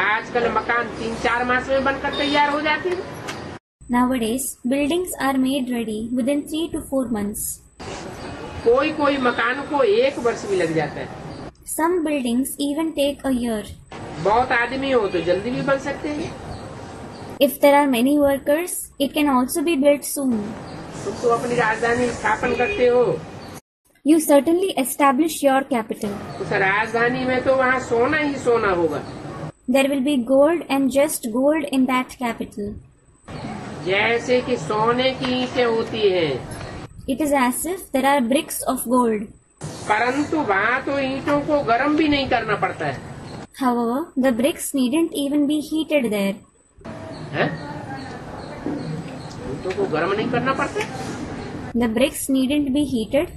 आजकल मकान 3-4 मास में बनकर तैयार हो जाते हैं। Nowadays, buildings are made ready within 3 to 4 months. कोई कोई मकान को 1 वर्ष भी लग जाता है। Some buildings even take a year. बहुत आदमी हो तो जल्दी भी बन सकते हैं। If there are many workers, it can also be built soon. तुम तो अपनी राजधानी स्थापन करते हो। You certainly establish your capital. उस राजधानी में तो वहाँ सोना ही सोना होगा। There will be gold and just gold in that capital. जैसे कि सोने की ईंटें होती हैं। It is as if there are bricks of gold. परंतु वहाँ तो ईंटों को गर्म भी नहीं करना पड़ता है। However, the bricks needn't even be heated there. हैं? ईंटों को गर्म नहीं करना पड़ता? The bricks needn't be heated.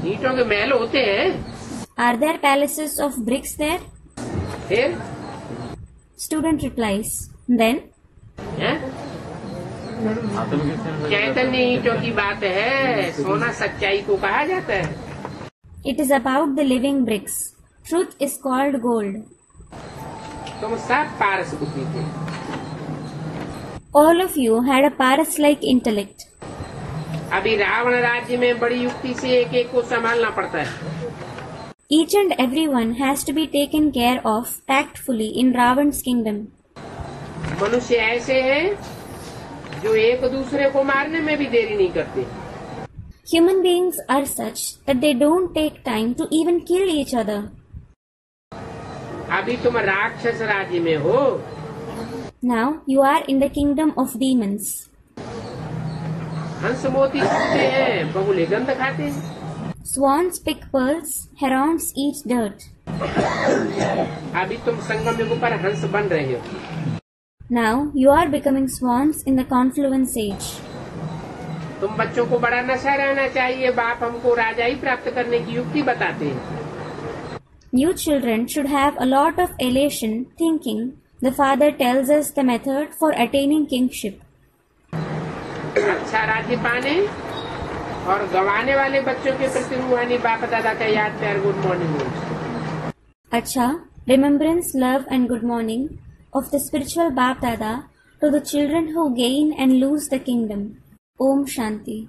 ईंटों के महल होते हैं। Are there palaces of bricks there? फिर? Student replies. Then? हैं? चैतन्य ईंटों की बात है। सोना सच्चाई को कहा जाता है। It is about the living bricks. Truth is called gold. तुम सब पारस बुद्धि थे। All of you had a Paras-like intellect. अभी रावण राज्य में बड़ी युक्ति से एक एक को संभालना पड़ता है। Each and everyone has to be taken care of tactfully in Ravan's kingdom. मनुष्य ऐसे हैं जो एक दूसरे को मारने में भी देरी नहीं करते। Human beings are such that they don't take time to even kill each other. अभी तुम राक्षस राज्य में हो। Now you are in the kingdom of demons. हंस मोती खाते हैं, बगुले गंध खाते हैं। Swans pick pearls, herons eat dirt. अभी तुम संगम युग पर हंस बन रहे हो। Now you are becoming swans in the confluence age. तुम बच्चों को बड़ा नशा रहना चाहिए। बाप हमको राजाई प्राप्त करने की युक्ति बताते हैं। You children should have a lot of elation thinking the Father tells us the method for attaining kingship. अच्छा राज्य पाने और गंवाने वाले बच्चों के प्रति रूहानी बाप दादा का याद प्यार good morning. Acha, remembrance, love and good morning of the spiritual Bap Dada to the children who gain and lose the kingdom. Om Shanti.